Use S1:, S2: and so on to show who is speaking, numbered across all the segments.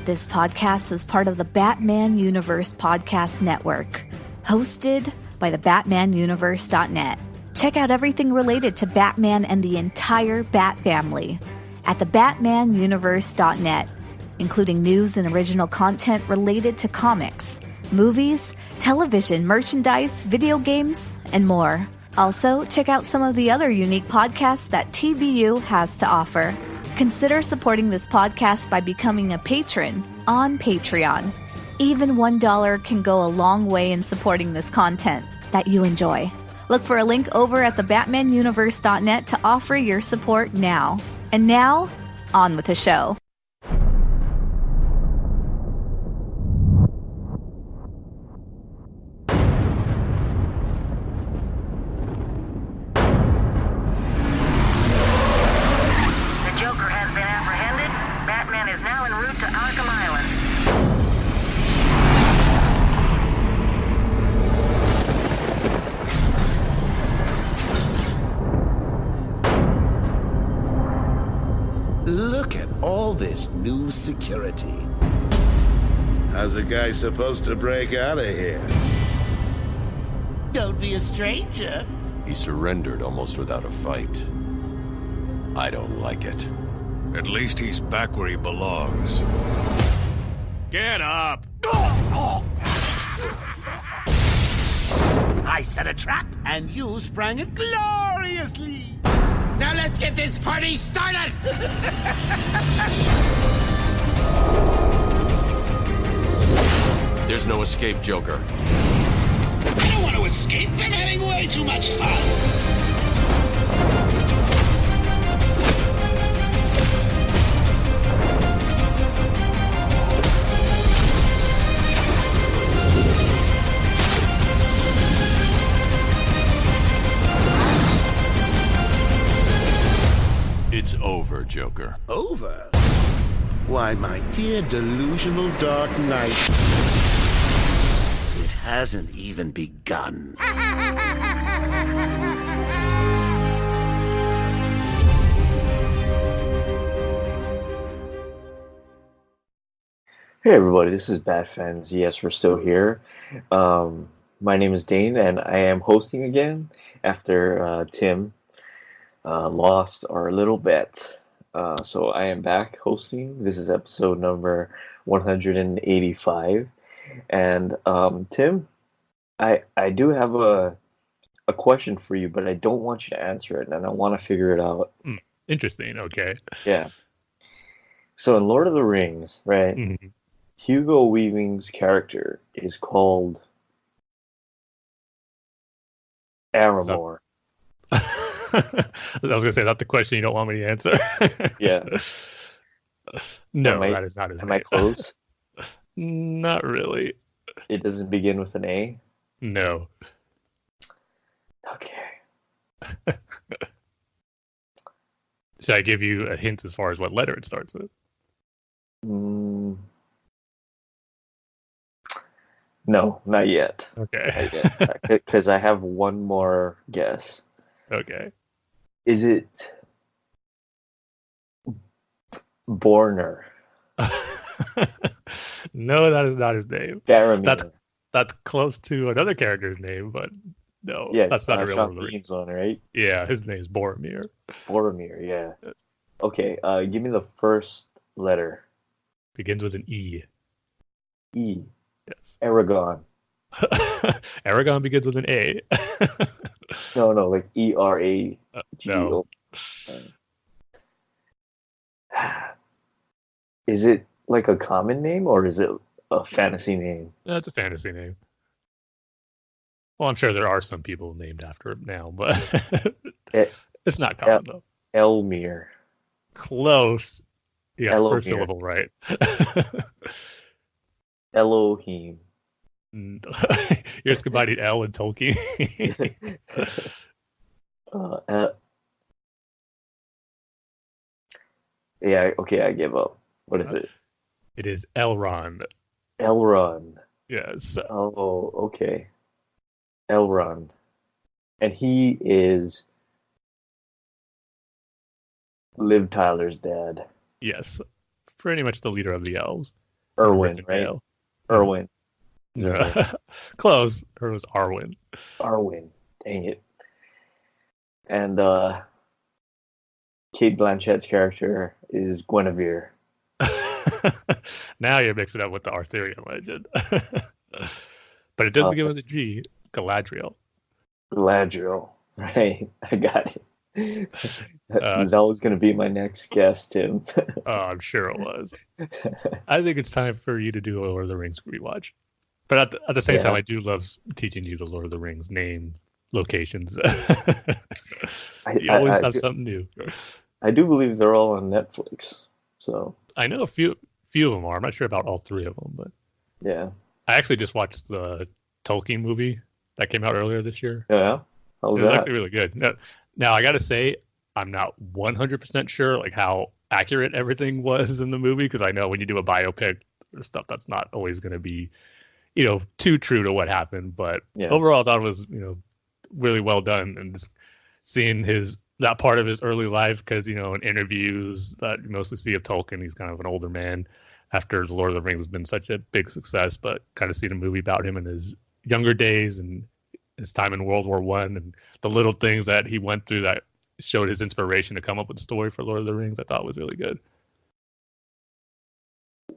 S1: This podcast is part of the Batman Universe Podcast Network, hosted by the BatmanUniverse.net. Check out everything related to Batman and the entire Bat family at the BatmanUniverse.net, including news and original content related to comics, movies, television, merchandise, video games, and more. Also, check out some of the other unique podcasts that TBU has to offer. Consider supporting this podcast by becoming a patron on Patreon. Even $1 can go a long way in supporting this content that you enjoy. Look for a link over at the BatmanUniverse.net to offer your support now. And now, on with the show.
S2: Is now en route to Arkham Island.
S3: Look at all this new security. How's a guy supposed to break out of here?
S4: Don't be a stranger.
S5: He surrendered almost without a fight. I don't like it.
S6: At least he's back where he belongs. Get up!
S4: I set a trap, and you sprang it gloriously. Now let's get this party started!
S5: There's no escape, Joker.
S4: I don't want to escape. I'm having way too much fun.
S5: It's over, Joker.
S3: Over? Why, my dear delusional Dark Knight. It hasn't even begun.
S7: Hey everybody, this is Bat-Fans. Yes, we're still here. My name is Dane, and I am hosting again after Tim lost our little bet. So I am back hosting. This is episode number 185. And Tim, I do have a question for you, but I don't want you to answer it, and I want to figure it out.
S8: Interesting. Okay.
S7: Yeah. So in Lord of the Rings, right?
S8: Mm-hmm.
S7: Hugo Weaving's character is called Aramor.
S8: I was gonna say that's the question you don't want me to answer.
S7: Yeah.
S8: No, that is not his name.
S7: Am I close?
S8: Not really.
S7: It doesn't begin with an A?
S8: No.
S7: Okay.
S8: Should I give you a hint as far as what letter it starts with?
S7: No, not yet.
S8: Okay.
S7: Because I have one more guess.
S8: Okay.
S7: Is it Borner?
S8: No, that is not his name.
S7: Faramir.
S8: That's close to another character's name, but no,
S7: Yeah,
S8: that's not a real
S7: Sean
S8: one.
S7: Bean's one, right?
S8: Yeah, his name's Boromir.
S7: Boromir, yeah. Okay, give me the first letter.
S8: Begins with an E.
S7: E.
S8: Yes.
S7: Aragon.
S8: Aragon begins with an A.
S7: No, like ERAGO.
S8: No.
S7: Is it like a common name or is it a fantasy name?
S8: That's a fantasy name. Well, I'm sure there are some people named after him now, but it's not common though.
S7: Elmir.
S8: Close. You got the first
S7: Elomir.
S8: syllable right.
S7: Elohim.
S8: You're just combining L and Tolkien.
S7: Yeah, okay, I give up. What is it?
S8: It is Elrond.
S7: Elrond.
S8: Yes.
S7: Oh, okay. Elrond. And he is Liv Tyler's dad.
S8: Yes. Pretty much the leader of the elves.
S7: Irwin, right? Irwin.
S8: Close. It was Arwen.
S7: Arwen. Dang it. And Kate Blanchett's character is Guinevere.
S8: Now you're mixing up with the Arthurian legend. But it does begin with a G. Galadriel.
S7: Galadriel. Right. I got it. That was going to be my next guess, Tim.
S8: I'm sure it was. I think it's time for you to do a Lord of the Rings rewatch. But at the same time, I do love teaching you the Lord of the Rings name, locations. You always have something new.
S7: I do believe they're all on Netflix. So
S8: I know a few of them are. I'm not sure about all three of them, but
S7: yeah.
S8: I actually just watched the Tolkien movie that came out earlier this year.
S7: Yeah,
S8: it was actually really good. Now I got to say, I'm not 100% sure like how accurate everything was in the movie, because I know when you do a biopic, there's stuff that's not always going to be, too true to what happened. But overall, I thought it was, really well done, and just seeing that part of his early life, because in interviews that you mostly see of Tolkien, he's kind of an older man after The Lord of the Rings has been such a big success, but kind of seeing a movie about him in his younger days and his time in World War I and the little things that he went through that showed his inspiration to come up with the story for Lord of the Rings, I thought was really good.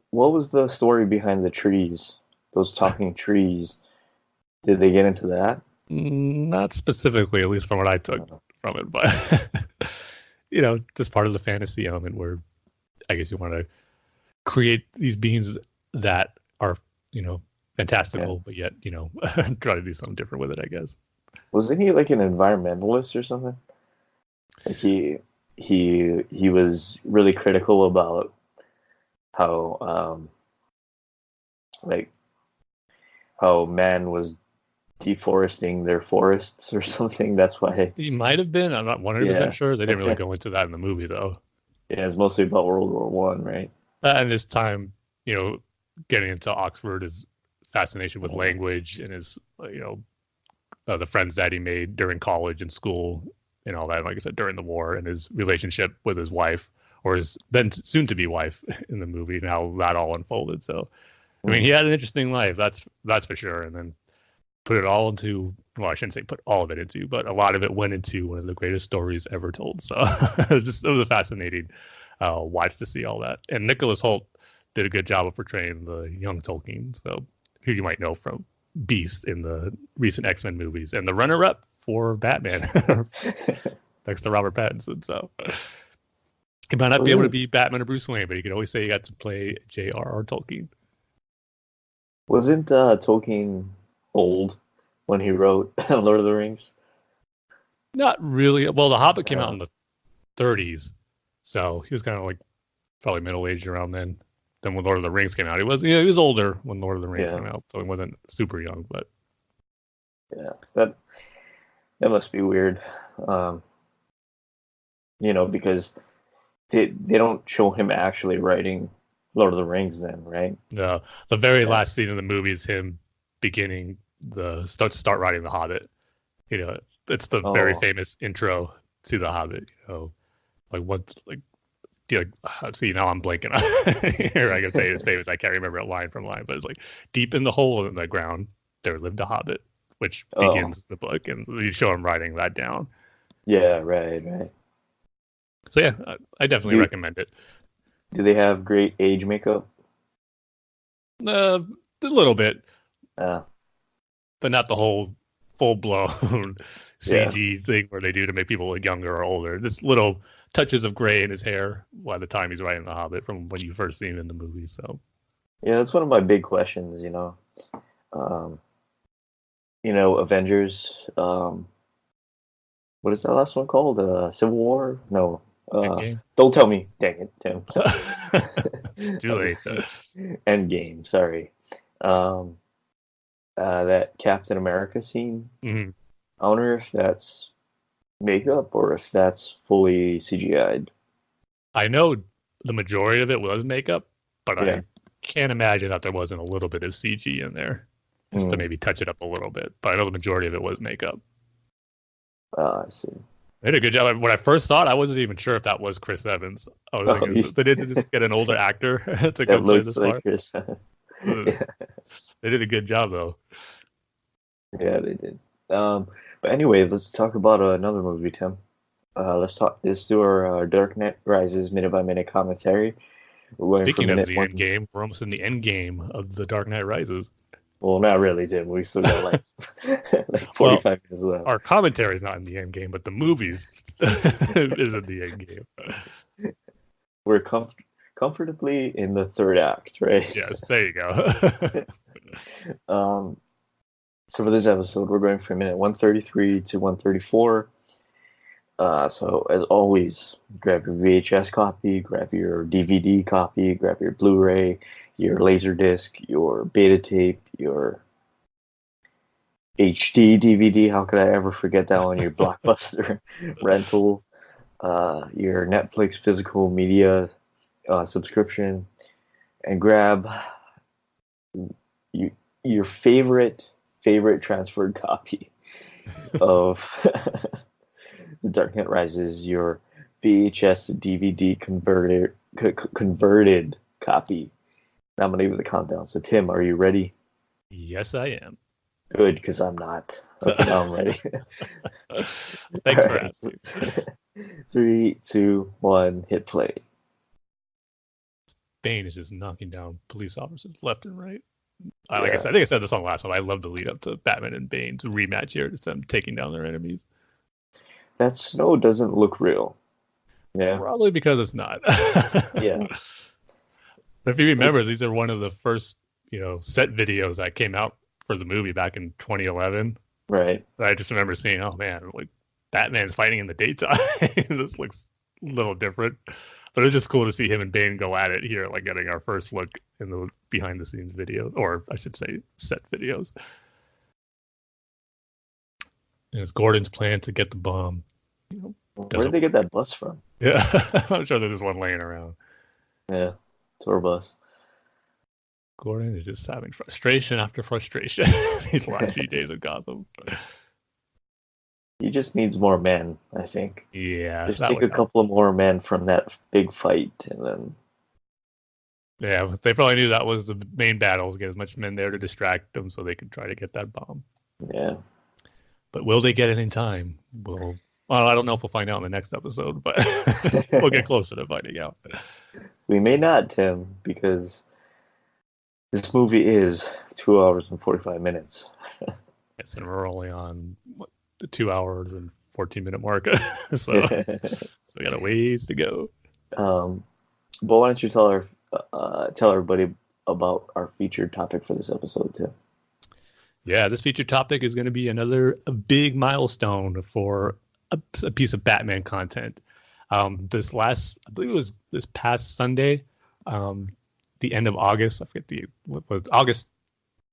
S7: What was the story behind the trees? Those talking trees? Did they get into that?
S8: Not specifically, at least from what I took from it, but just part of the fantasy element where I guess you want to create these beings that are, fantastical, but yet, try to do something different with it, I guess.
S7: Wasn't he like an environmentalist or something? Like he was really critical about how how man was deforesting their forests or something. That's why
S8: he might have been. I'm not 100% sure. They didn't really go into that in the movie, though.
S7: Yeah, it's mostly about World War One, right?
S8: And his time, getting into Oxford, his fascination with language, and his, the friends that he made during college and school and all that. Like I said, during the war, and his relationship with his wife, or his then soon-to-be wife in the movie, and how that all unfolded. So, I mean, he had an interesting life. That's for sure. And then put it all into, well, I shouldn't say put all of it into, but a lot of it went into one of the greatest stories ever told. So it was a fascinating watch to see all that. And Nicholas Hoult did a good job of portraying the young Tolkien, so who you might know from Beast in the recent X-Men movies, and the runner-up for Batman next to Robert Pattinson. So he might not be able to be Batman or Bruce Wayne, but you could always say he got to play J.R.R. Tolkien.
S7: Wasn't Tolkien old when he wrote Lord of the Rings?
S8: Not really. Well, The Hobbit came out in the 30s, so he was kind of like probably middle-aged around then. Then when Lord of the Rings came out, he was older when Lord of the Rings came out, so he wasn't super young. But
S7: yeah, that must be weird, because they don't show him actually writing Lord of the Rings then, right?
S8: No, the very last scene in the movie is him beginning start writing The Hobbit. It's the very famous intro to The Hobbit. See, now I'm blanking. Here I can say it's famous. I can't remember it line from line, but it's like, deep in the hole in the ground there lived a hobbit, which begins the book, and you show him writing that down.
S7: Yeah, right.
S8: So yeah, I definitely recommend it.
S7: Do they have great age makeup?
S8: A little bit,
S7: but
S8: not the whole full-blown CG thing where they do to make people look younger or older. This little touches of gray in his hair by the time he's writing The Hobbit from when you first see him in the movie. So
S7: yeah, that's one of my big questions. Avengers. What is that last one called? Civil War? No. Don't tell me. Dang it, Tim.
S8: Too late.
S7: Endgame. Sorry. That Captain America scene.
S8: Mm-hmm.
S7: I wonder if that's makeup or if that's fully CGI'd.
S8: I know the majority of it was makeup, but I can't imagine that there wasn't a little bit of CG in there to maybe touch it up a little bit. But I know the majority of it was makeup.
S7: I see.
S8: They did a good job. When I first saw it, I wasn't even sure if that was Chris Evans. I was thinking they did just get an older actor to go play this part.
S7: Chris.
S8: Yeah. They did a good job though.
S7: Yeah, they did. But anyway, let's talk about another movie, Tim. Let's do our Dark Knight Rises minute by minute commentary. We're going
S8: Speaking
S7: for
S8: of the end game, we're almost in the end game of the Dark Knight Rises.
S7: Well, not really, Tim. We still got like 45 minutes left.
S8: Our commentary is not in the end game, but the movies is in the end game.
S7: We're comfortably in the third act, right?
S8: Yes, there you go.
S7: So for this episode, we're going from minute 133 to 134. So as always, grab your VHS copy, grab your DVD copy, grab your Blu-ray, your Laserdisc, your beta tape, your HD DVD. How could I ever forget that one? Your Blockbuster rental, your Netflix physical media subscription, and grab your favorite transferred copy of The Dark Knight Rises, your VHS DVD converted copy. Now I'm gonna give it the countdown. So Tim, are you ready?
S8: Yes, I am.
S7: Good, because I'm not. Okay, now I'm ready.
S8: Thanks for asking.
S7: 3, 2, 1, hit play.
S8: Bane is just knocking down police officers left and right. Like I said, I think I said this on the last one. I love the lead up to Batman and Bane's rematch here. Just them taking down their enemies.
S7: That snow doesn't look real. Yeah.
S8: Probably because it's not.
S7: Yeah.
S8: If you remember, these are one of the first, set videos that came out for the movie back in 2011.
S7: Right.
S8: I just remember seeing, oh man, like Batman's fighting in the daytime. This looks a little different. But it's just cool to see him and Bane go at it here, like getting our first look in the behind the scenes videos, or I should say set videos. And it's Gordon's plan to get the bomb.
S7: Where did they get that bus from?
S8: Yeah, I'm sure there's one laying around.
S7: Yeah, tour bus.
S8: Gordon is just having frustration after frustration these last few days of Gotham.
S7: He just needs more men, I think.
S8: Yeah.
S7: Just take a couple of more men from that big fight, and then...
S8: Yeah, they probably knew that was the main battle, to get as much men there to distract them so they could try to get that bomb.
S7: Yeah.
S8: But will they get it in time? Well, I don't know if we'll find out in the next episode, but we'll get closer to finding out.
S7: We may not, Tim, because this movie is 2 hours and 45 minutes.
S8: Yes, and we're only on the 2 hours and 14-minute mark, so we got a ways to go.
S7: But why don't you tell everybody about our featured topic for this episode, Tim?
S8: Yeah, this featured topic is going to be another big milestone for a piece of Batman content. I believe it was this past Sunday, the end of August. I forget what was August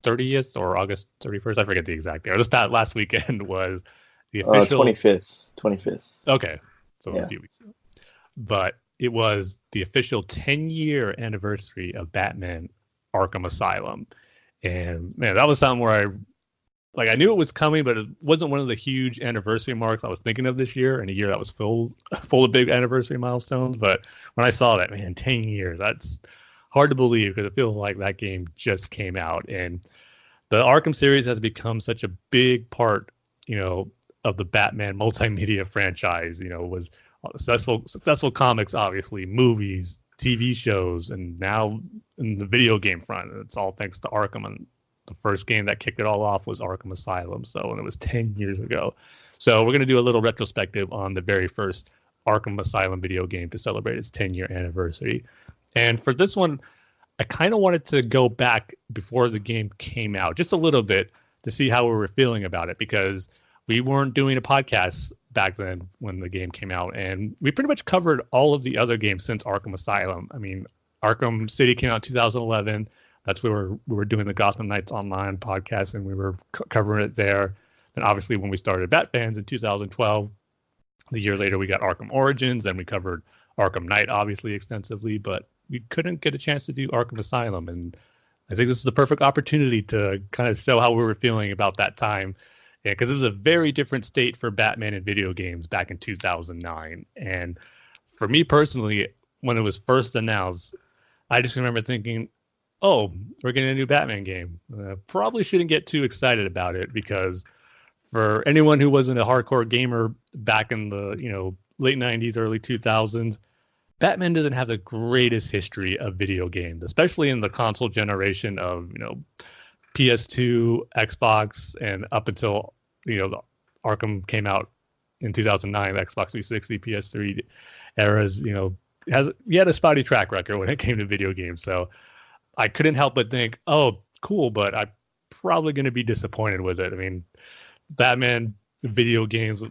S8: 30th or August 31st. I forget the exact day. Or this last weekend was the official
S7: 25th.
S8: Okay, so a few weeks ago. But it was the official 10-year anniversary of Batman Arkham Asylum. And man, that was something where I knew it was coming, but it wasn't one of the huge anniversary marks I was thinking of this year, and a year that was full of big anniversary milestones. But when I saw that, man, 10 years, that's hard to believe, because it feels like that game just came out. And the Arkham series has become such a big part, of the Batman multimedia franchise, with successful comics, obviously, movies, TV shows, and now in the video game front. It's all thanks to Arkham. And the first game that kicked it all off was Arkham Asylum. And it was 10 years ago. So we're going to do a little retrospective on the very first Arkham Asylum video game to celebrate its 10-year anniversary. And for this one, I kind of wanted to go back before the game came out just a little bit to see how we were feeling about it, because we weren't doing a podcast back then when the game came out, and we pretty much covered all of the other games since Arkham Asylum. I mean, Arkham City came out in 2011. That's where we were doing the Gotham Knights Online podcast, and we were covering it there. And obviously, when we started Bat-Fans in 2012, the year later, we got Arkham Origins, and we covered Arkham Knight, obviously, extensively, but we couldn't get a chance to do Arkham Asylum. And I think this is the perfect opportunity to kind of show how we were feeling about that time Yeah, because it was a very different state for Batman in video games back in 2009. And for me personally, when it was first announced, I just remember thinking, oh, we're getting a new Batman game. Probably shouldn't get too excited about it because for anyone who wasn't a hardcore gamer back in the, late 90s, early 2000s, Batman doesn't have the greatest history of video games, especially in the console generation of, PS2, Xbox, and up until, the Arkham came out in 2009, Xbox 360, PS3 eras, he had a spotty track record when it came to video games. So I couldn't help but think, oh, cool, but I'm probably going to be disappointed with it. I mean, Batman video games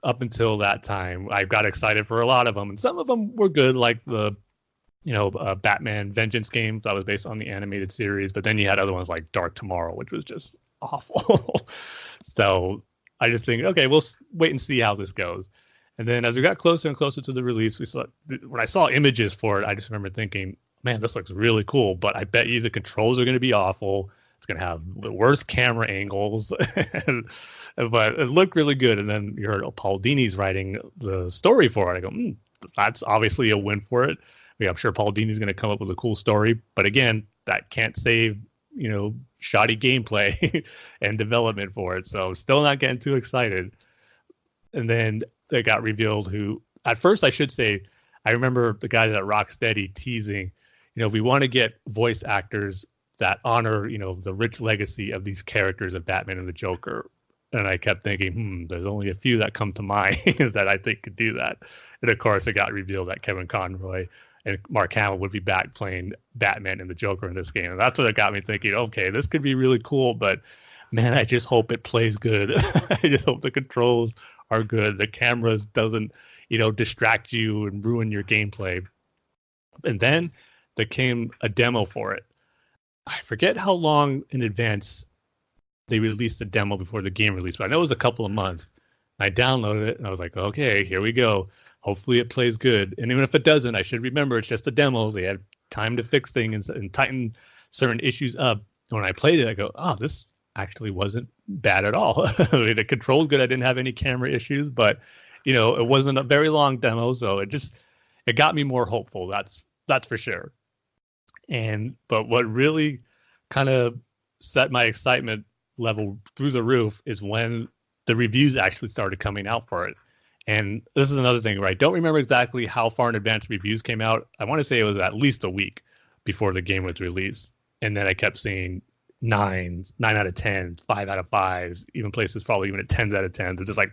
S8: up until that time, I got excited for a lot of them, and some of them were good, like the Batman Vengeance games that was based on the animated series. But then you had other ones like Dark Tomorrow, which was just awful. So I just think, okay, we'll wait and see how this goes. And then as we got closer and closer to the release, when I saw images for it, I just remember thinking, man, this looks really cool, but I bet you the controls are going to be awful. It's going to have the worst camera angles, but it looked really good. And then you heard Paul Dini's writing the story for it. I go, that's obviously a win for it. I'm sure Paul Dini's going to come up with a cool story, but again, that can't save, shoddy gameplay and development for it. So still not getting too excited. And then they got revealed at first I should say, I remember the guys at Rocksteady teasing, we want to get voice actors that honor, the rich legacy of these characters of Batman and the Joker. And I kept thinking, there's only a few that come to mind that I think could do that. And of course, it got revealed that Kevin Conroy and Mark Hamill would be back playing Batman and the Joker in this game. And that's what it got me thinking, okay, this could be really cool, but man, I just hope it plays good. I just hope the controls are good. The cameras doesn't, distract you and ruin your gameplay. And then there came a demo for it. I forget how long in advance they released the demo before the game released, but I know it was a couple of months. I downloaded it and I was like, okay, here we go. Hopefully it plays good. And even if it doesn't, I should remember it's just a demo. They had time to fix things and tighten certain issues up. When I played it, I go, oh, this actually wasn't bad at all. I mean, it controlled good. I didn't have any camera issues, but it wasn't a very long demo, so it got me more hopeful. That's for sure. But what really kind of set my excitement level through the roof is when the reviews actually started coming out for it. And this is another thing, right? I don't remember exactly how far in advance reviews came out. I want to say it was at least a week before the game was released. And then I kept seeing 9s, 9 out of 10, 5 out of 5s, even places probably even at 10s out of 10s. It's just like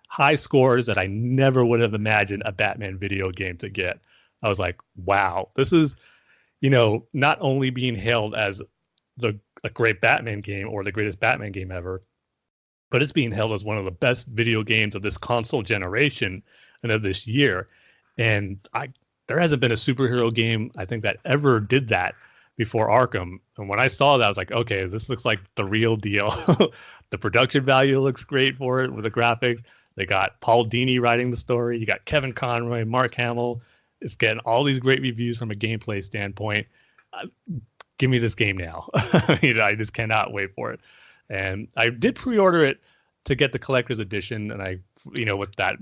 S8: high scores that I never would have imagined a Batman video game to get. I was like, wow, this is, not only being hailed as a great Batman game or the greatest Batman game ever, but it's being held as one of the best video games of this console generation and of this year. And there hasn't been a superhero game, I think, that ever did that before Arkham. And when I saw that, I was like, okay, this looks like the real deal. The production value looks great for it with the graphics. They got Paul Dini writing the story. You got Kevin Conroy, Mark Hamill. It's getting all these great reviews from a gameplay standpoint. Give me this game now. I just cannot wait for it. And I did pre-order it to get the collector's edition, and with that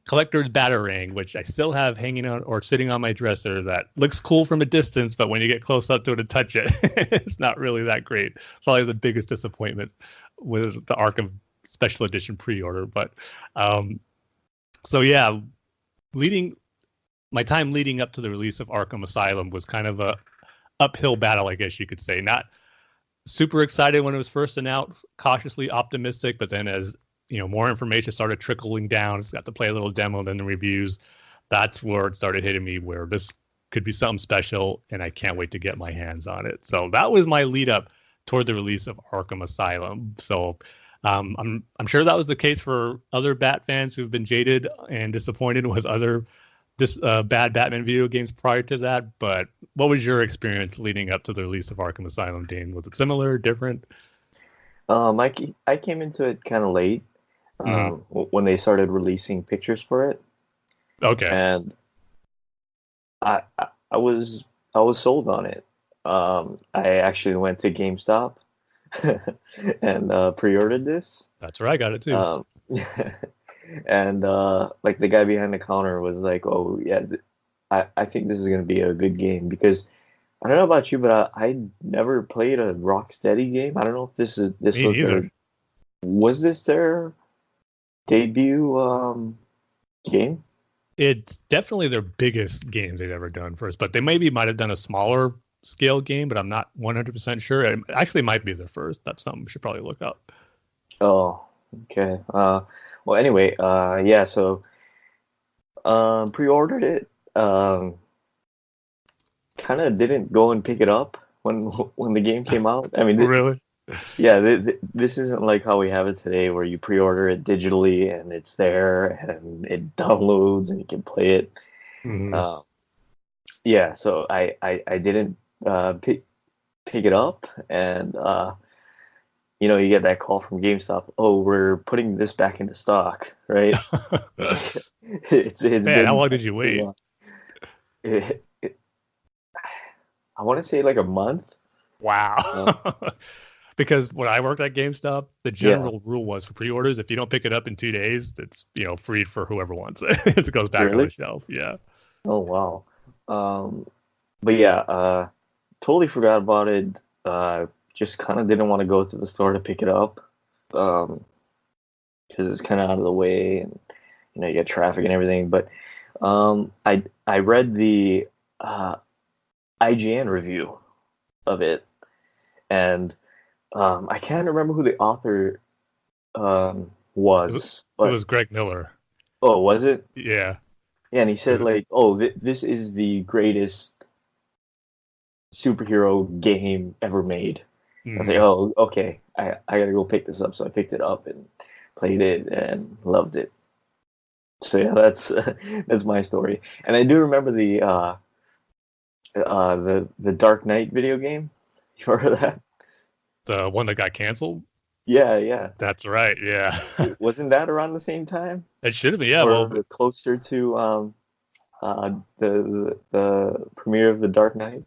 S8: collector's Batarang, which I still have hanging on or sitting on my dresser, that looks cool from a distance, but when you get close up to it and touch it, it's not really that great. Probably the biggest disappointment with the Arkham Special Edition pre-order. But so yeah, my time leading up to the release of Arkham Asylum was kind of a uphill battle, I guess you could say. Not super excited when it was first announced, cautiously optimistic, but then as more information started trickling down, got to play a little demo, then the reviews, that's where it started hitting me, where this could be something special, and I can't wait to get my hands on it. So that was my lead up toward the release of Arkham Asylum. So I'm sure that was the case for other Bat fans who've been jaded and disappointed with other bad Batman video games prior to that. But what was your experience leading up to the release of Arkham Asylum, Dane? Was it similar, different?
S7: I came into it kind of late when they started releasing pictures for it.
S8: Okay.
S7: And I was sold on it. I actually went to GameStop and pre-ordered this.
S8: That's where I got it too.
S7: And like the guy behind the counter was like, "Oh yeah, I think this is gonna be a good game because I don't know about you, but I never played a Rocksteady game. I don't know if this
S8: Me
S7: was
S8: neither.
S7: their debut game?
S8: It's definitely their biggest games they've ever done first, but they might have done a smaller scale game, but I'm not 100% sure. It actually might be their first. That's something we should probably look up.
S7: Oh, okay. Well, anyway, yeah. So, pre-ordered it. Kind of didn't go and pick it up when the game came out. I mean,
S8: Really?
S7: yeah. This isn't like how we have it today, where you pre-order it digitally and it's there and it downloads and you can play it.
S8: Mhm.
S7: Yeah. So I didn't pick it up, and you get that call from GameStop. Oh, we're putting this back into stock, right? It's
S8: Man, how
S7: been
S8: long did you wait?
S7: it, I want to say like a month.
S8: Wow. Because when I worked at GameStop, the
S7: Yeah,
S8: general rule was for pre-orders, if you don't pick it up in 2 days, it's free for whoever wants it. It goes back on the
S7: really?
S8: shelf. Yeah.
S7: Oh wow. But yeah, totally forgot about it. Just kind of didn't want to go to the store to pick it up, because it's kind of out of the way, and you get traffic and everything. But I read the IGN review of it, and I can't remember who the author was,
S8: It
S7: but
S8: was Greg Miller.
S7: oh, was it?
S8: Yeah.
S7: Yeah, and he said like, "Oh, this is the greatest superhero game ever made." I was like,
S8: Mhm.
S7: "Oh, okay, I gotta go pick this up." So I picked it up and played it and loved it. So yeah, that's that's my story. And I do remember the Dark Knight video game. You heard that?
S8: The one that got canceled?
S7: Yeah, yeah.
S8: That's right. Yeah.
S7: Wasn't that around the same time
S8: It should have been. Yeah. Well,
S7: or closer to the premiere of the Dark Knight?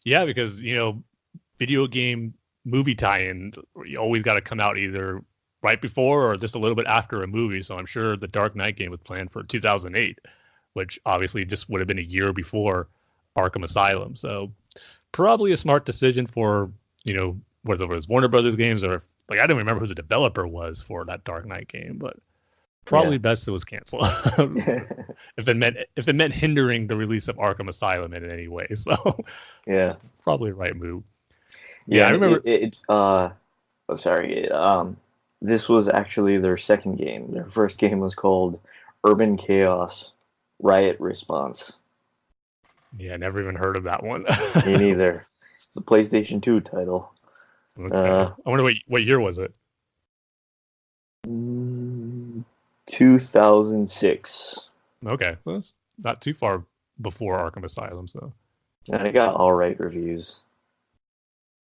S8: yeah, because, video game movie tie-ins, you always got to come out either right before or just a little bit after a movie. So I'm sure the Dark Knight game was planned for 2008, which obviously just would have been a year before Arkham Asylum. So probably a smart decision for, whether it was Warner Brothers games or like I don't remember who the developer was for that Dark Knight game, but probably
S7: Yeah.
S8: best it was canceled. if it meant hindering the release of Arkham Asylum in any way. So
S7: Yeah.
S8: probably a right move.
S7: Yeah,
S8: Yeah, I
S7: and
S8: remember.
S7: this was actually their second game. Their first game was called Urban Chaos Riot Response.
S8: Yeah, I never even heard of that one.
S7: Me neither. It's a PlayStation 2 title.
S8: Okay. I wonder what year was it?
S7: 2006.
S8: Okay, well, that's not too far before Arkham Asylum. So
S7: And it got all right reviews.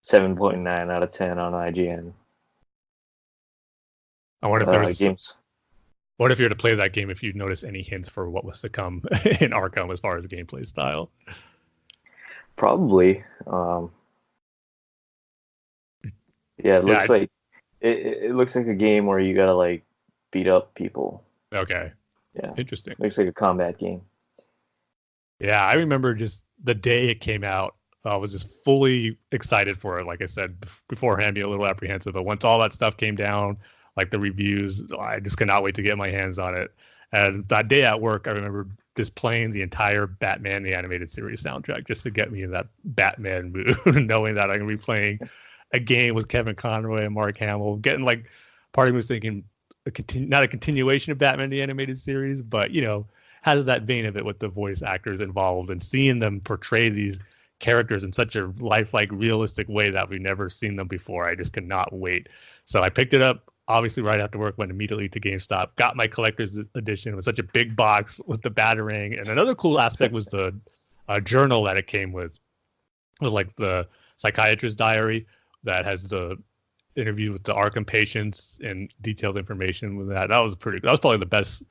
S7: 7.9 out of 10 on IGN.
S8: I wonder if there was.
S7: Games.
S8: What if you were to play that game? If you'd notice any hints for what was to come in Arkham as far as gameplay style?
S7: Probably. Yeah, it looks like it looks like a game where you gotta like beat up people.
S8: Okay.
S7: Yeah.
S8: Interesting.
S7: Looks like a combat game.
S8: Yeah, I remember just the day it came out. I was just fully excited for it. Like I said beforehand, being a little apprehensive, but once all that stuff came down, like the reviews, I just could not wait to get my hands on it. And that day at work, I remember just playing the entire Batman the Animated Series soundtrack just to get me in that Batman mood, knowing that I'm gonna be playing a game with Kevin Conroy and Mark Hamill. Getting like, part of me was thinking not a continuation of Batman the Animated Series, but has that vein of it with the voice actors involved and seeing them portray these characters in such a lifelike, realistic way that we've never seen them before. I just could not wait. So I picked it up, obviously right after work, went immediately to GameStop, got my collector's edition with such a big box with the Batarang. And another cool aspect was the journal that it came with. It was like the psychiatrist's diary that has the interview with the Arkham patients and detailed information with that. That was probably the best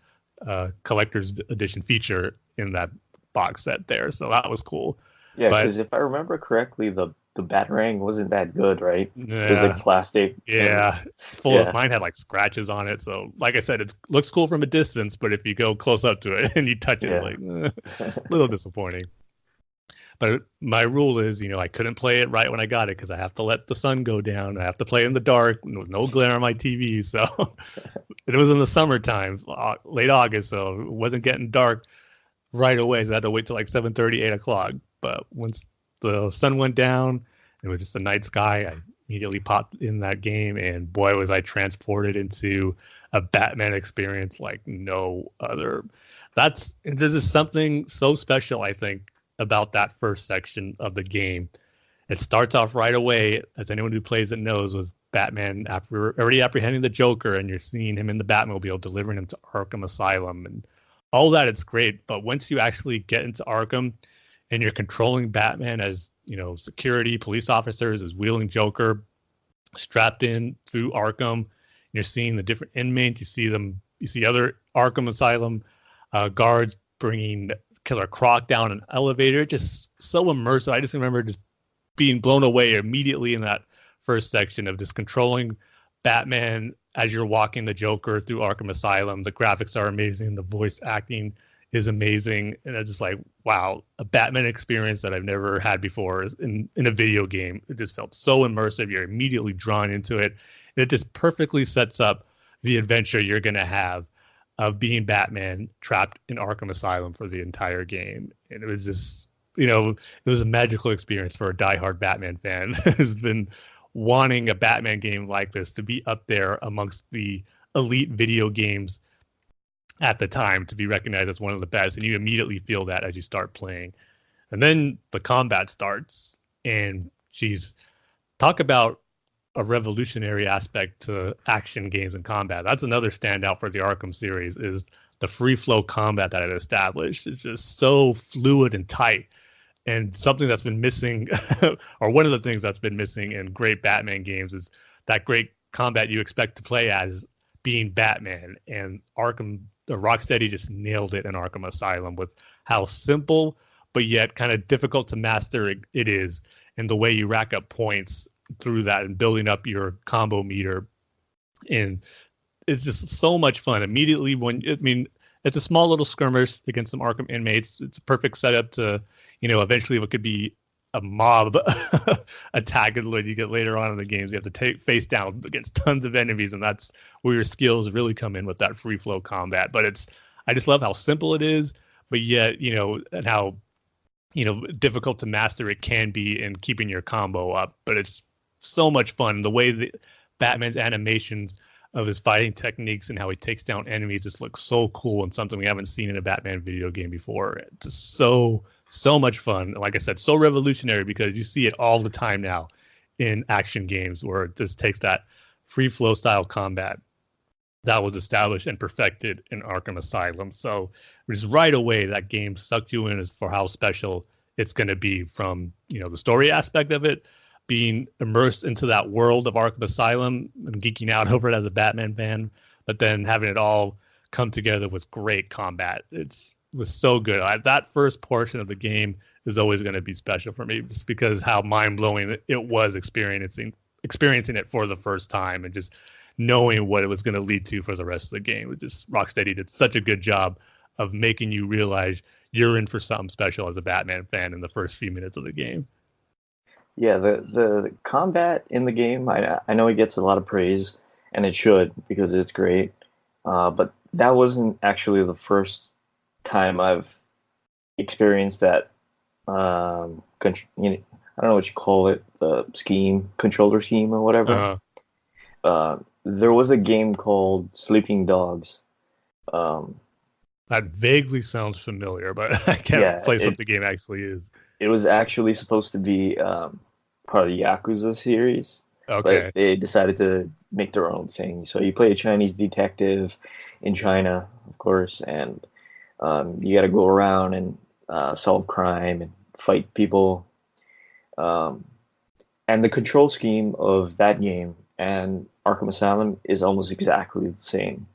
S8: collector's edition feature in that box set there. So that was cool.
S7: Yeah,
S8: But
S7: because if I remember correctly, the the Batarang wasn't that good, right? It was like
S8: Yeah,
S7: plastic, and
S8: yeah. It's full of
S7: yeah,
S8: mine had like scratches on it. So, like I said, it looks cool from a distance, but if you go close up to it and you touch it, it's
S7: yeah,
S8: like a little disappointing. But my rule is, I couldn't play it right when I got it because I have to let the sun go down. I have to play in the dark with no glare on my TV. So it was in the summertime, late August, so it wasn't getting dark right away. So I had to wait till like 7:30, 8 o'clock. But once the sun went down, it was just a night sky. I immediately popped in that game, and boy, was I transported into a Batman experience like no other. There's just something so special, I think, about that first section of the game. It starts off right away, as anyone who plays it knows, with Batman after already apprehending the Joker, and you're seeing him in the Batmobile delivering him to Arkham Asylum, and all that. It's great, but once you actually get into Arkham and you're controlling Batman as security, police officers, as wheeling Joker strapped in through Arkham, you're seeing the different inmates. You see other Arkham Asylum guards bringing Killer Croc down an elevator. Just so immersive. I just remember just being blown away immediately in that first section of just controlling Batman as you're walking the Joker through Arkham Asylum. The graphics are amazing. The voice acting is amazing. And it's just like, wow, a Batman experience that I've never had before in a video game. It just felt so immersive. You're immediately drawn into it. And it just perfectly sets up the adventure you're going to have of being Batman trapped in Arkham Asylum for the entire game. And it was just, it was a magical experience for a diehard Batman fan who's been wanting a Batman game like this to be up there amongst the elite video games at the time, to be recognized as one of the best. And you immediately feel that as you start playing. And then the combat starts, and talk about a revolutionary aspect to action games and combat. That's another standout for the Arkham series, is the free flow combat that it established. It's just so fluid and tight. And something that's been missing, or one of the things that's been missing in great Batman games, is that great combat you expect to play as being Batman. And Rocksteady just nailed it in Arkham Asylum with how simple but yet kind of difficult to master it is, and the way you rack up points through that and building up your combo meter. And it's just so much fun. Immediately it's a small little skirmish against some Arkham inmates. It's a perfect setup to, eventually what could be a mob attack when you get later on in the games. You have to face down against tons of enemies, and that's where your skills really come in with that free flow combat. But I just love how simple it is, but yet, and how, difficult to master it can be in keeping your combo up. But it's so much fun. The way that Batman's animations of his fighting techniques and how he takes down enemies just looks so cool, and something we haven't seen in a Batman video game before. It's just so much fun. Like I said, so revolutionary, because you see it all the time now in action games, where it just takes that free flow style combat that was established and perfected in Arkham Asylum. So just right away, that game sucked you in as for how special it's going to be, from the story aspect of it, being immersed into that world of Arkham Asylum and geeking out over it as a Batman fan, but then having it all come together with great combat. It was so good. That first portion of the game is always going to be special for me, just because how mind-blowing it was experiencing it for the first time, and just knowing what it was going to lead to for the rest of the game. Rocksteady did such a good job of making you realize you're in for something special as a Batman fan in the first few minutes of the game.
S7: Yeah. The combat in the game, I know it gets a lot of praise, and it should, because it's great. But that wasn't actually the first time I've experienced that. I don't know what you call it, the controller scheme or whatever. There was a game called Sleeping Dogs.
S8: That vaguely sounds familiar, but I can't place what the game actually is.
S7: It was actually supposed to be part of the Yakuza series.
S8: Okay.
S7: But they decided to make their own thing. So you play a Chinese detective in China, of course, and you got to go around and solve crime and fight people. And the control scheme of that game and Arkham Asylum is almost exactly the same.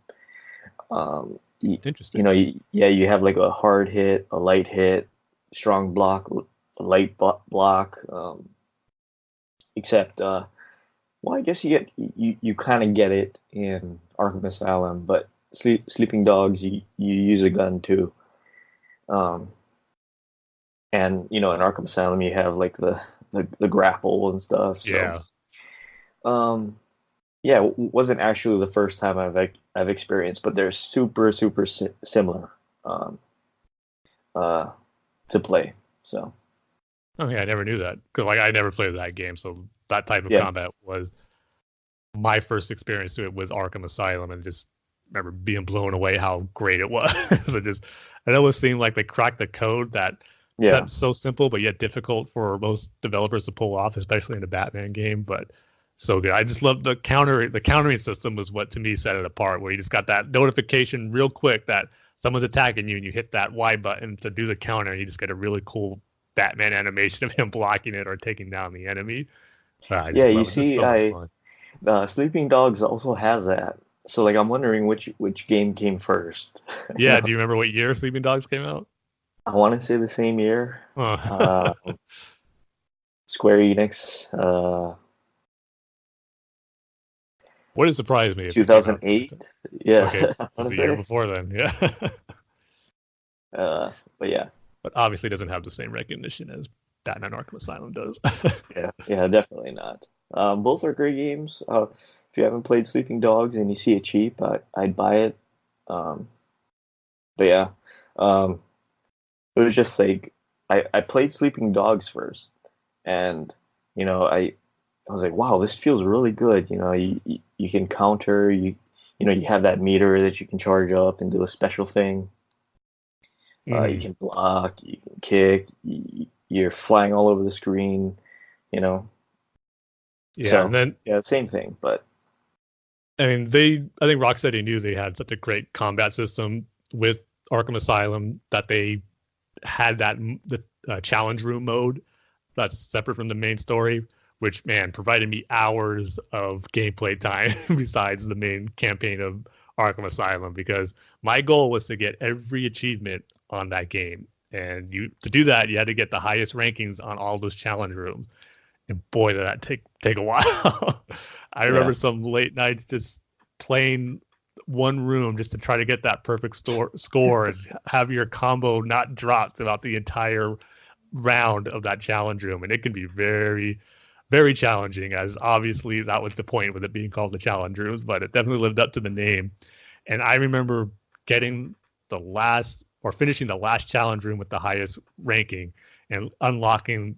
S8: Interesting.
S7: You have like a hard hit, a light hit, strong block, a light block. except well, I guess you kind of get it in Arkham Asylum, but Sleeping Dogs, you use a gun too. And in Arkham Asylum you have like the grapple and stuff. So
S8: Yeah.
S7: yeah, it wasn't actually the first time I've experienced, but they're super similar to play. So
S8: Oh yeah, I never knew that because like I never played that game, so that type of
S7: Yeah.
S8: combat was my first experience to it was Arkham Asylum, and just remember being blown away how great it was. It always seemed like they cracked the code that
S7: yeah,
S8: so simple but yet difficult for most developers to pull off, especially in a Batman game. But so good. I just love the countering system was what to me set it apart, where you just got that notification real quick that someone's attacking you, and you hit that Y button to do the counter, and you just get a really cool Batman animation of him blocking it or taking down the enemy. I just
S7: yeah. You
S8: love it. This is
S7: see,
S8: so much fun.
S7: Sleeping Dogs also has that. So like, I'm wondering which game came first.
S8: Yeah, do you remember what year Sleeping Dogs came out?
S7: I want to say the same year.
S8: Oh.
S7: Square Enix,
S8: Wouldn't surprise me if it came out
S7: 2008. Yeah,
S8: Okay,
S7: I
S8: just
S7: want
S8: a
S7: to
S8: year
S7: say.
S8: before then, yeah.
S7: But yeah,
S8: But obviously doesn't have the same recognition as Batman Arkham Asylum does.
S7: yeah, definitely not. Both are great games. If you haven't played Sleeping Dogs and you see it cheap, I'd buy it. Um, but yeah, um, it was just like I played Sleeping Dogs first, and I was like, wow, this feels really good. You can counter, you have that meter that you can charge up and do a special thing. You can block, you can kick, you're flying all over the screen, you know.
S8: Yeah,
S7: So
S8: and then
S7: yeah, same thing, but
S8: I mean I think Rocksteady knew they had such a great combat system with Arkham Asylum that they had the challenge room mode that's separate from the main story, which man provided me hours of gameplay time besides the main campaign of Arkham Asylum, because my goal was to get every achievement on that game, and to do that you had to get the highest rankings on all those challenge rooms, and boy did that take a while. I remember
S7: yeah,
S8: some late nights just playing one room just to try to get that perfect score and have your combo not drop throughout the entire round of that challenge room. And it can be very, very challenging, as obviously that was the point with it being called the challenge rooms, but it definitely lived up to the name. And I remember getting finishing the last challenge room with the highest ranking and unlocking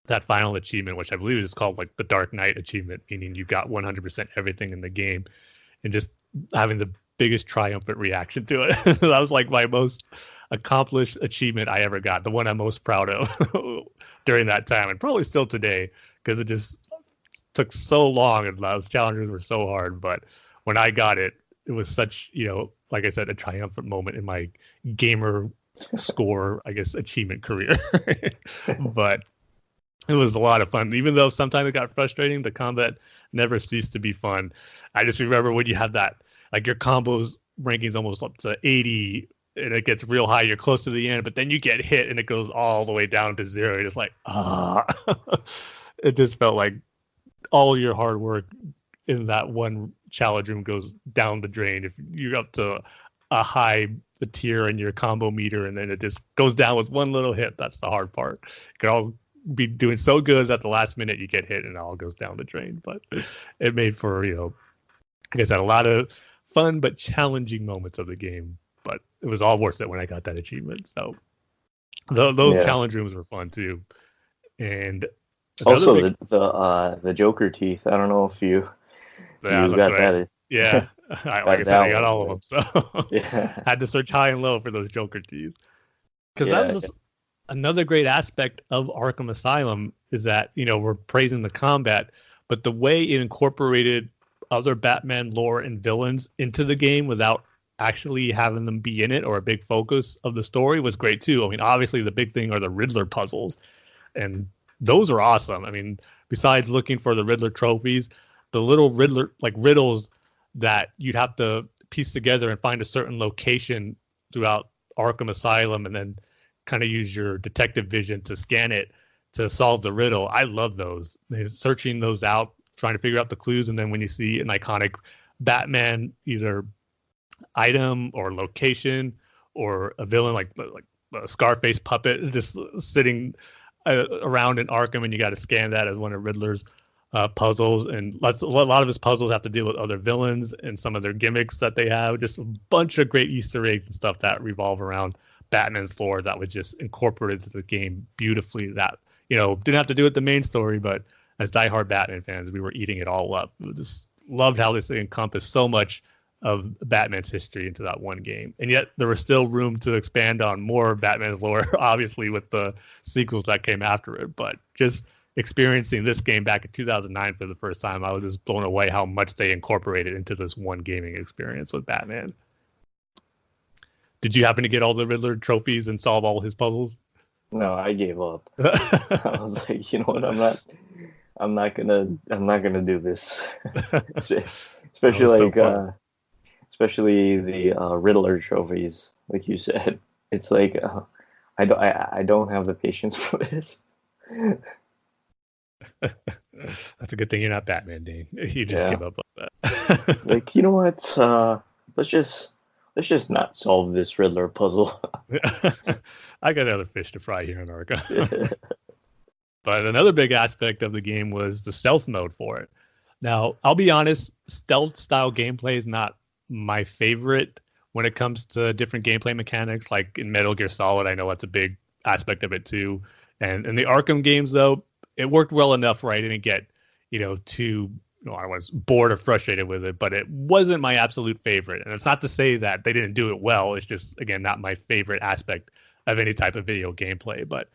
S8: that final achievement, which I believe is called like the Dark Knight achievement, meaning you got 100% everything in the game, and just having the biggest triumphant reaction to it. That was like my most accomplished achievement I ever got, the one I'm most proud of during that time, and probably still today, because it just took so long and those challenges were so hard. But when I got it, it was such, like I said, a triumphant moment in my gamer score, I guess, achievement career. But it was a lot of fun. Even though sometimes it got frustrating, the combat never ceased to be fun. I just remember when you have that, like your combos rankings almost up to 80, and it gets real high. You're close to the end, but then you get hit and it goes all the way down to 0. You're just like, It just felt like all your hard work in that one challenge room goes down the drain. If you're up to a high tier in your combo meter and then it just goes down with one little hit, that's the hard part. You can all be doing so good at the last minute you get hit and it all goes down the drain. But it made for, like I said, a lot of fun but challenging moments of the game. But it was all worth it when I got that achievement. So those
S7: yeah.
S8: challenge rooms were fun too. And
S7: Also, the Joker teeth. I don't know if you
S8: yeah,
S7: you
S8: that's
S7: got
S8: right.
S7: that.
S8: Yeah, like I
S7: Got
S8: said,
S7: that
S8: I got
S7: one,
S8: all of them, so
S7: yeah,
S8: had to search high and low for those Joker teeth. Because that
S7: yeah,
S8: was another great aspect of Arkham Asylum, is that we're praising the combat, but the way it incorporated other Batman lore and villains into the game without actually having them be in it or a big focus of the story was great too. I mean, obviously the big thing are the Riddler puzzles, and those are awesome. I mean, besides looking for the Riddler trophies, the little Riddler like riddles that you'd have to piece together and find a certain location throughout Arkham Asylum, and then kind of use your detective vision to scan it. to solve the riddle. I love those. Searching those out, trying to figure out the clues, and then when you see an iconic Batman either item or location or a villain like a Scarface puppet just sitting around in Arkham, and you got to scan that as one of Riddler's puzzles. And a lot of his puzzles have to deal with other villains and some of their gimmicks that they have. Just a bunch of great Easter eggs and stuff that revolve around Batman's lore that was just incorporated to the game beautifully. That, didn't have to do with the main story, but as diehard Batman fans, we were eating it all up. We just loved how this encompassed so much of Batman's history into that one game. And yet there was still room to expand on more of Batman's lore, obviously, with the sequels that came after it. But just experiencing this game back in 2009 for the first time, I was just blown away how much they incorporated into this one gaming experience with Batman. Did you happen to get all the Riddler trophies and solve all his puzzles?
S7: No, I gave up. I was like, you know what? I'm not gonna do this. Especially especially the Riddler trophies, like you said. It's like I don't have the patience for this.
S8: That's a good thing you're not Batman, Dane. You just give up on that.
S7: Like, you know what? Let's just not solve this Riddler puzzle.
S8: I got other fish to fry here in Arkham. But another big aspect of the game was the stealth mode for it. Now, I'll be honest, stealth style gameplay is not my favorite when it comes to different gameplay mechanics. Like in Metal Gear Solid, I know that's a big aspect of it too. And in the Arkham games, though, it worked well enough where I didn't get, too, I was bored or frustrated with it, but it wasn't my absolute favorite. And it's not to say that they didn't do it well. It's just, again, not my favorite aspect of any type of video gameplay. But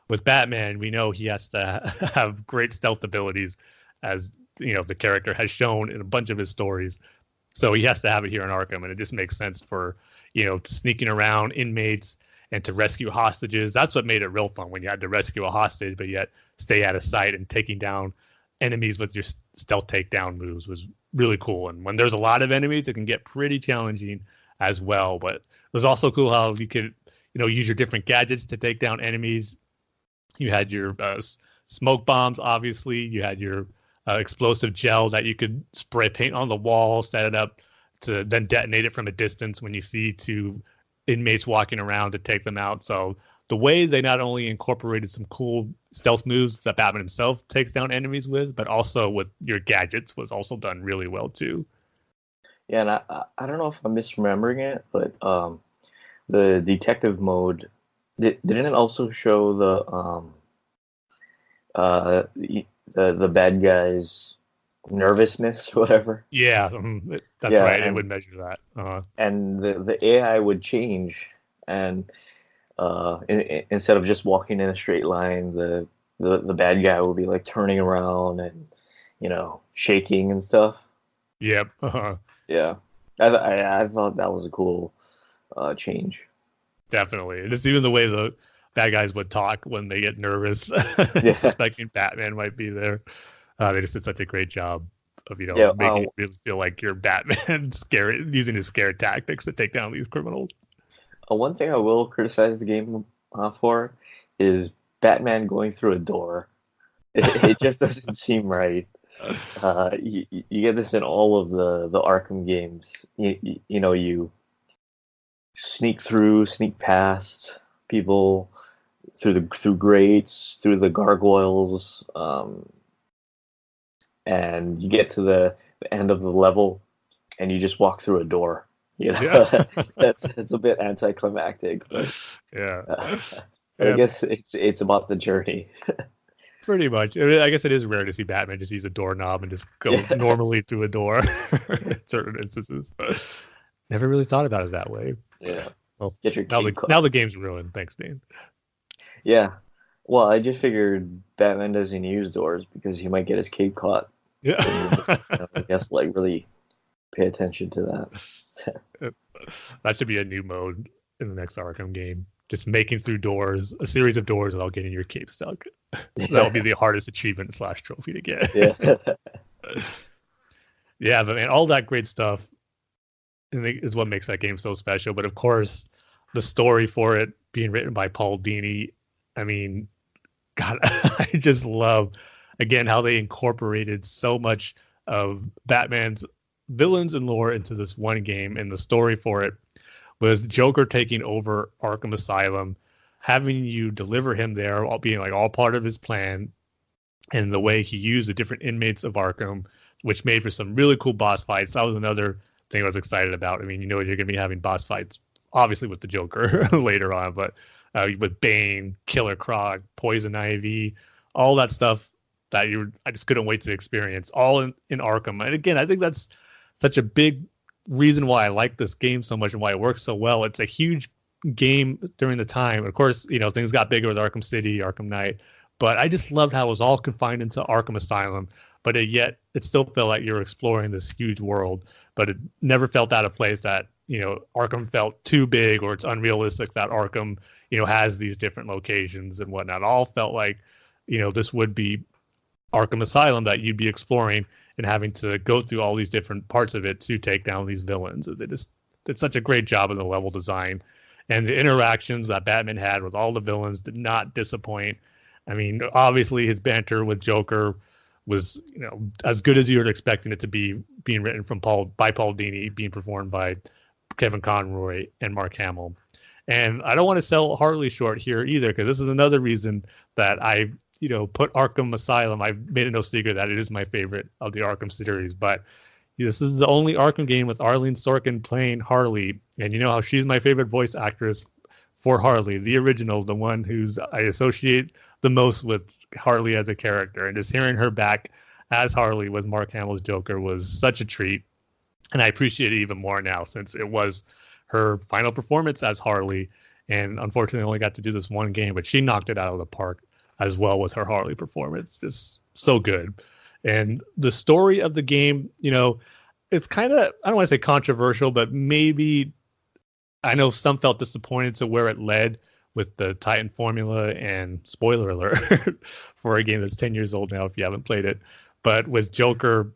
S8: with Batman, we know he has to have great stealth abilities, as the character has shown in a bunch of his stories. So he has to have it here in Arkham, and it just makes sense for sneaking around inmates and to rescue hostages. That's what made it real fun, when you had to rescue a hostage but yet stay out of sight, and taking down enemies with your stealth takedown moves was really cool. And when there's a lot of enemies, it can get pretty challenging as well. But it was also cool how you could use your different gadgets to take down enemies. You had your smoke bombs, obviously. You had your explosive gel that you could spray paint on the wall, set it up to then detonate it from a distance when you see two inmates walking around to take them out. So the way they not only incorporated some cool stealth moves that Batman himself takes down enemies with, but also with your gadgets was also done really well too.
S7: Yeah, and I don't know if I'm misremembering it, but the detective mode, didn't it also show the bad guy's nervousness or whatever?
S8: Yeah, that's right. It would measure that.
S7: And the AI would change, and instead of just walking in a straight line, the bad guy would be like turning around and shaking and stuff.
S8: Yep.
S7: Yeah, I thought that was a cool change.
S8: Definitely. Just even the way the bad guys would talk when they get nervous, suspecting Batman might be there. They just did such a great job of making you really feel like you're Batman, using his scare tactics to take down these criminals.
S7: One thing I will criticize the game for is Batman going through a door. It just doesn't seem right. You get this in all of the Arkham games. You sneak past people through grates, through the gargoyles, and you get to the end of the level, and you just walk through a door. It's a bit anticlimactic, but I guess it's about the journey.
S8: Pretty much. I guess it is rare to see Batman just use a doorknob and just go normally to a door in certain instances. Never really thought about it that way.
S7: Yeah.
S8: Well,
S7: get your
S8: now the game's ruined. Thanks, Dane.
S7: Yeah. Well, I just figured Batman doesn't use doors because he might get his cape caught.
S8: Yeah.
S7: I guess really pay attention to that.
S8: That should be a new mode in the next Arkham game. Just making through doors, a series of doors without getting your cape stuck. That'll be the hardest achievement / trophy to get.
S7: Yeah.
S8: Yeah, but man, all that great stuff is what makes that game so special. But of course, the story for it being written by Paul Dini, I mean, God, I just love, again, how they incorporated so much of Batman's villains and lore into this one game, and the story for it was Joker taking over Arkham Asylum, having you deliver him there, all being like all part of his plan, and the way he used the different inmates of Arkham, which made for some really cool boss fights. That was another thing I was excited about. I mean, you're going to be having boss fights, obviously with the Joker later on, but with Bane, Killer Croc, Poison Ivy, all that stuff that I just couldn't wait to experience, all in Arkham. And again, I think that's such a big reason why I like this game so much and why it works so well. It's a huge game during the time. Of course, things got bigger with Arkham City, Arkham Knight, but I just loved how it was all confined into Arkham Asylum, but yet it still felt like you're exploring this huge world, but it never felt out of place that, Arkham felt too big or it's unrealistic that Arkham, has these different locations and whatnot. It all felt like, this would be Arkham Asylum that you'd be exploring and having to go through all these different parts of it to take down these villains. They just did such a great job of the level design, and the interactions that Batman had with all the villains did not disappoint. I mean, obviously his banter with Joker was, as good as you were expecting it to be, being written by Paul Dini, being performed by Kevin Conroy and Mark Hamill. And I don't want to sell Harley short here either, because this is another reason that I put Arkham Asylum. I've made it no secret that it is my favorite of the Arkham series, but this is the only Arkham game with Arlene Sorkin playing Harley. And you know how she's my favorite voice actress for Harley, the original, the one I associate the most with Harley as a character. And just hearing her back as Harley with Mark Hamill's Joker was such a treat. And I appreciate it even more now, since it was her final performance as Harley. And unfortunately, I only got to do this one game, but she knocked it out of the park as well with her Harley performance. Just so good. And the story of the game, it's kind of, I don't want to say controversial, but maybe, I know some felt disappointed to where it led with the Titan formula, and spoiler alert for a game that's 10 years old now if you haven't played it. But with Joker,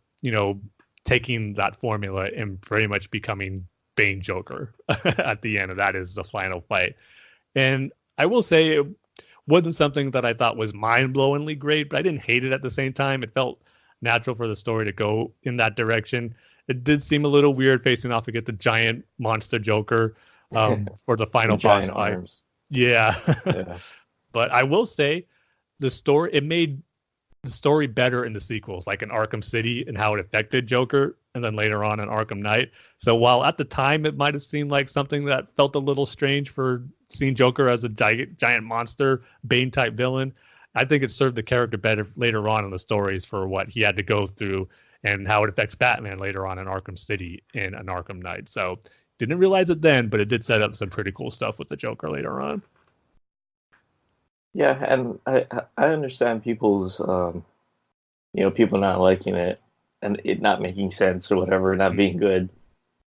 S8: taking that formula and pretty much becoming Bane Joker at the end, and that is the final fight. And I will say it wasn't something that I thought was mind-blowingly great, but I didn't hate it at the same time. It felt natural for the story to go in that direction. It did seem a little weird facing off against the giant monster Joker for the final boss fight. Yeah. But I will say it made the story better in the sequels, like in Arkham City and how it affected Joker, and then later on in Arkham Knight. So while at the time it might have seemed like something that felt a little strange for seeing Joker as a giant monster, Bane-type villain, I think it served the character better later on in the stories for what he had to go through and how it affects Batman later on in Arkham City and in Arkham Knight. So didn't realize it then, but it did set up some pretty cool stuff with the Joker later on.
S7: Yeah, and I understand people's, people not liking it and it not making sense or whatever, not being good.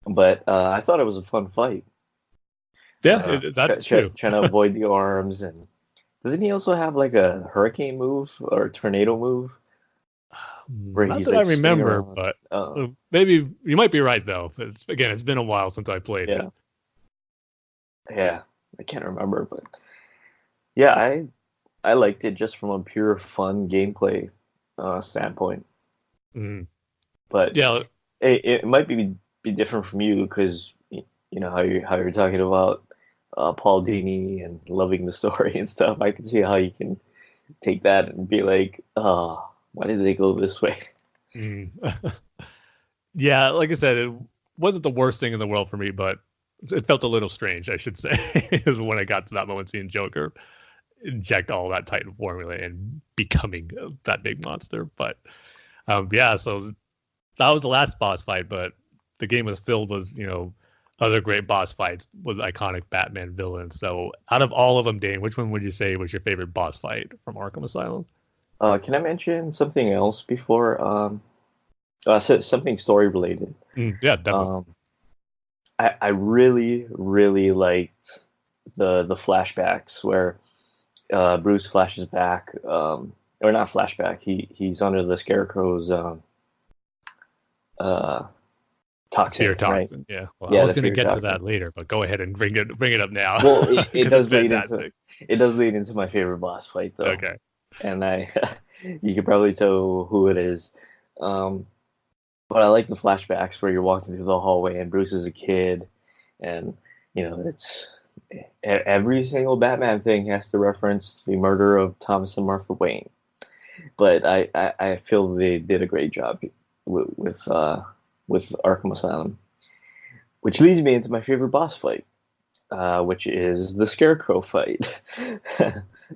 S7: But I thought it was a fun fight.
S8: Yeah, that's true.
S7: Trying to avoid the arms. And doesn't he also have like a hurricane move or a tornado move?
S8: Not that I remember, but maybe you might be right, though. It's been a while since I played it.
S7: Yeah, I can't remember, but yeah, I liked it just from a pure fun gameplay standpoint. But yeah, it might be different from you, because how you're talking about Paul Dini and loving the story and stuff. I can see how you can take that and be like, why did they go this way?
S8: Yeah, like I said, it wasn't the worst thing in the world for me, but it felt a little strange, I should say, is when I got to that moment seeing Joker inject all that Titan formula and becoming that big monster. But so that was the last boss fight, but the game was filled with, other great boss fights with iconic Batman villains. So out of all of them, Dane, which one would you say was your favorite boss fight from Arkham Asylum?
S7: Can I mention something else before? Something story related.
S8: Yeah, definitely.
S7: I really, really liked the flashbacks where Bruce flashes back, or not flashback. He's under the Scarecrow's toxin,
S8: toxin,
S7: right?
S8: Yeah. Well, I was going to get to that later, but go ahead and bring it up now.
S7: Well, it does lead into my favorite boss fight, though.
S8: Okay.
S7: and you can probably tell who it is. But I like the flashbacks where you're walking through the hallway and Bruce is a kid, and it's every single Batman thing has to reference the murder of Thomas and Martha Wayne. But I feel they did a great job with Arkham Asylum, which leads me into my favorite boss fight, which is the Scarecrow fight.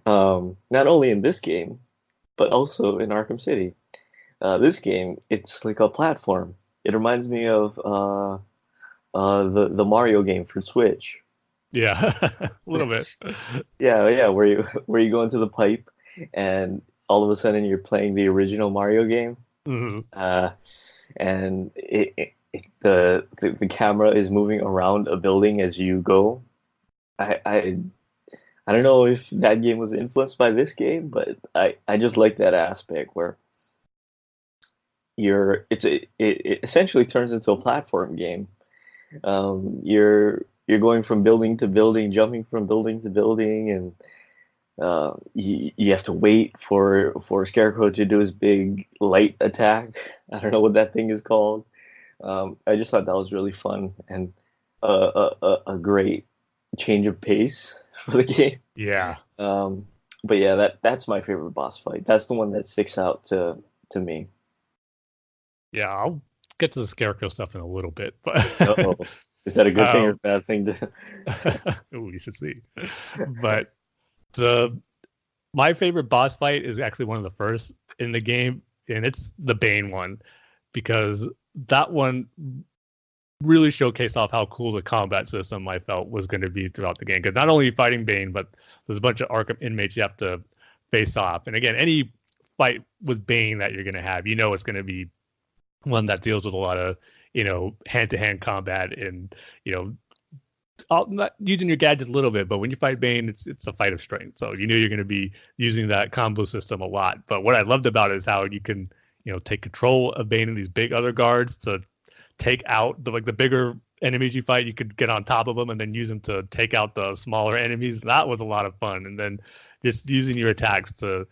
S7: Not only in this game, but also in Arkham City. This game, it's like a platform. It reminds me of the Mario game for Switch.
S8: Yeah, a little bit.
S7: Yeah, where you go into the pipe, and all of a sudden you're playing the original Mario game. And the camera is moving around a building as you go. I don't know if that game was influenced by this game, but I just like that aspect where it essentially turns into a platform game. You're going from building to building, jumping from building to building, and you have to wait for Scarecrow to do his big light attack. I don't know what that thing is called. I just thought that was really fun and a great change of pace for the game.
S8: Yeah.
S7: But yeah, that's my favorite boss fight. That's the one that sticks out to me.
S8: Yeah, I'll get to the Scarecrow stuff in a little bit, but
S7: Uh-oh. Is that a good thing or a bad thing
S8: we should see. But my favorite boss fight is actually one of the first in the game, and it's the Bane one, because that one really showcased off how cool the combat system I felt was going to be throughout the game. Because not only fighting Bane, but there's a bunch of Arkham inmates you have to face off. And again, any fight with Bane that you're going to have, it's going to be one that deals with a lot of, hand-to-hand combat and, not using your gadgets a little bit, but when you fight Bane, it's a fight of strength. So you're going to be using that combo system a lot. But what I loved about it is how you can, take control of Bane and these big other guards to take out the bigger enemies you fight. You could get on top of them and then use them to take out the smaller enemies. That was a lot of fun. And then just using your attacks to,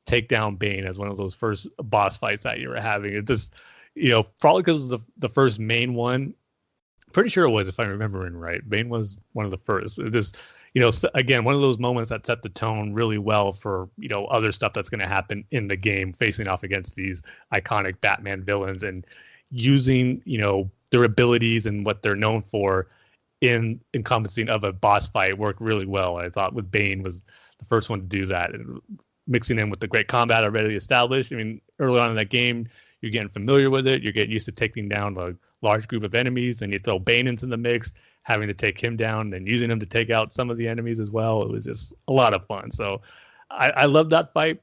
S8: take down Bane as one of those first boss fights that you were having. It just, probably because it was the first main one. Pretty sure it was, if I'm remembering right. Bane was one of the first. It just, again, one of those moments that set the tone really well for, other stuff that's going to happen in the game, facing off against these iconic Batman villains and using, their abilities and what they're known for in encompassing of a boss fight worked really well. I thought with Bane was the first one to do that. And mixing in with the great combat already established. I mean, early on in that game, you're getting familiar with it. You're getting used to taking down a large group of enemies, and you throw Bane into the mix, having to take him down, and using him to take out some of the enemies as well. It was just a lot of fun. So I love that fight.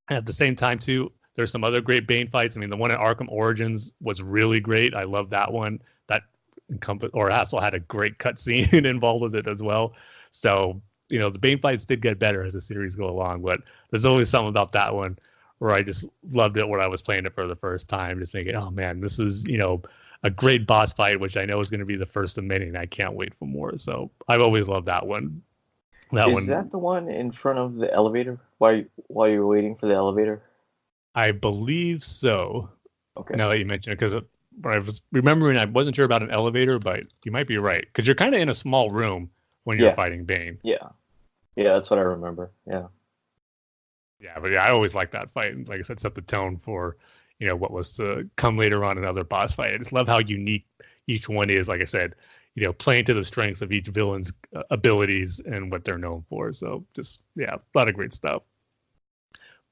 S8: At the same time, too, there's some other great Bane fights. I mean, the one in Arkham Origins was really great. I love that one. That also had a great cutscene involved with it as well. So, the Bane fights did get better as the series go along, but there's always something about that one where I just loved it when I was playing it for the first time, just thinking, oh man, this is, a great boss fight, which I know is going to be the first of many, and I can't wait for more. So I've always loved that one.
S7: Is that the one in front of the elevator while you were waiting for the elevator?
S8: I believe so.
S7: Okay.
S8: Now that you mention it, because when I was remembering, I wasn't sure about an elevator, but you might be right, because you're kind of in a small room when you're fighting Bane.
S7: Yeah, that's what I remember. Yeah,
S8: but I always liked that fight. Like I said, set the tone for what was to come later on in another boss fight. I just love how unique each one is. Like I said, playing to the strengths of each villain's abilities and what they're known for. So just a lot of great stuff.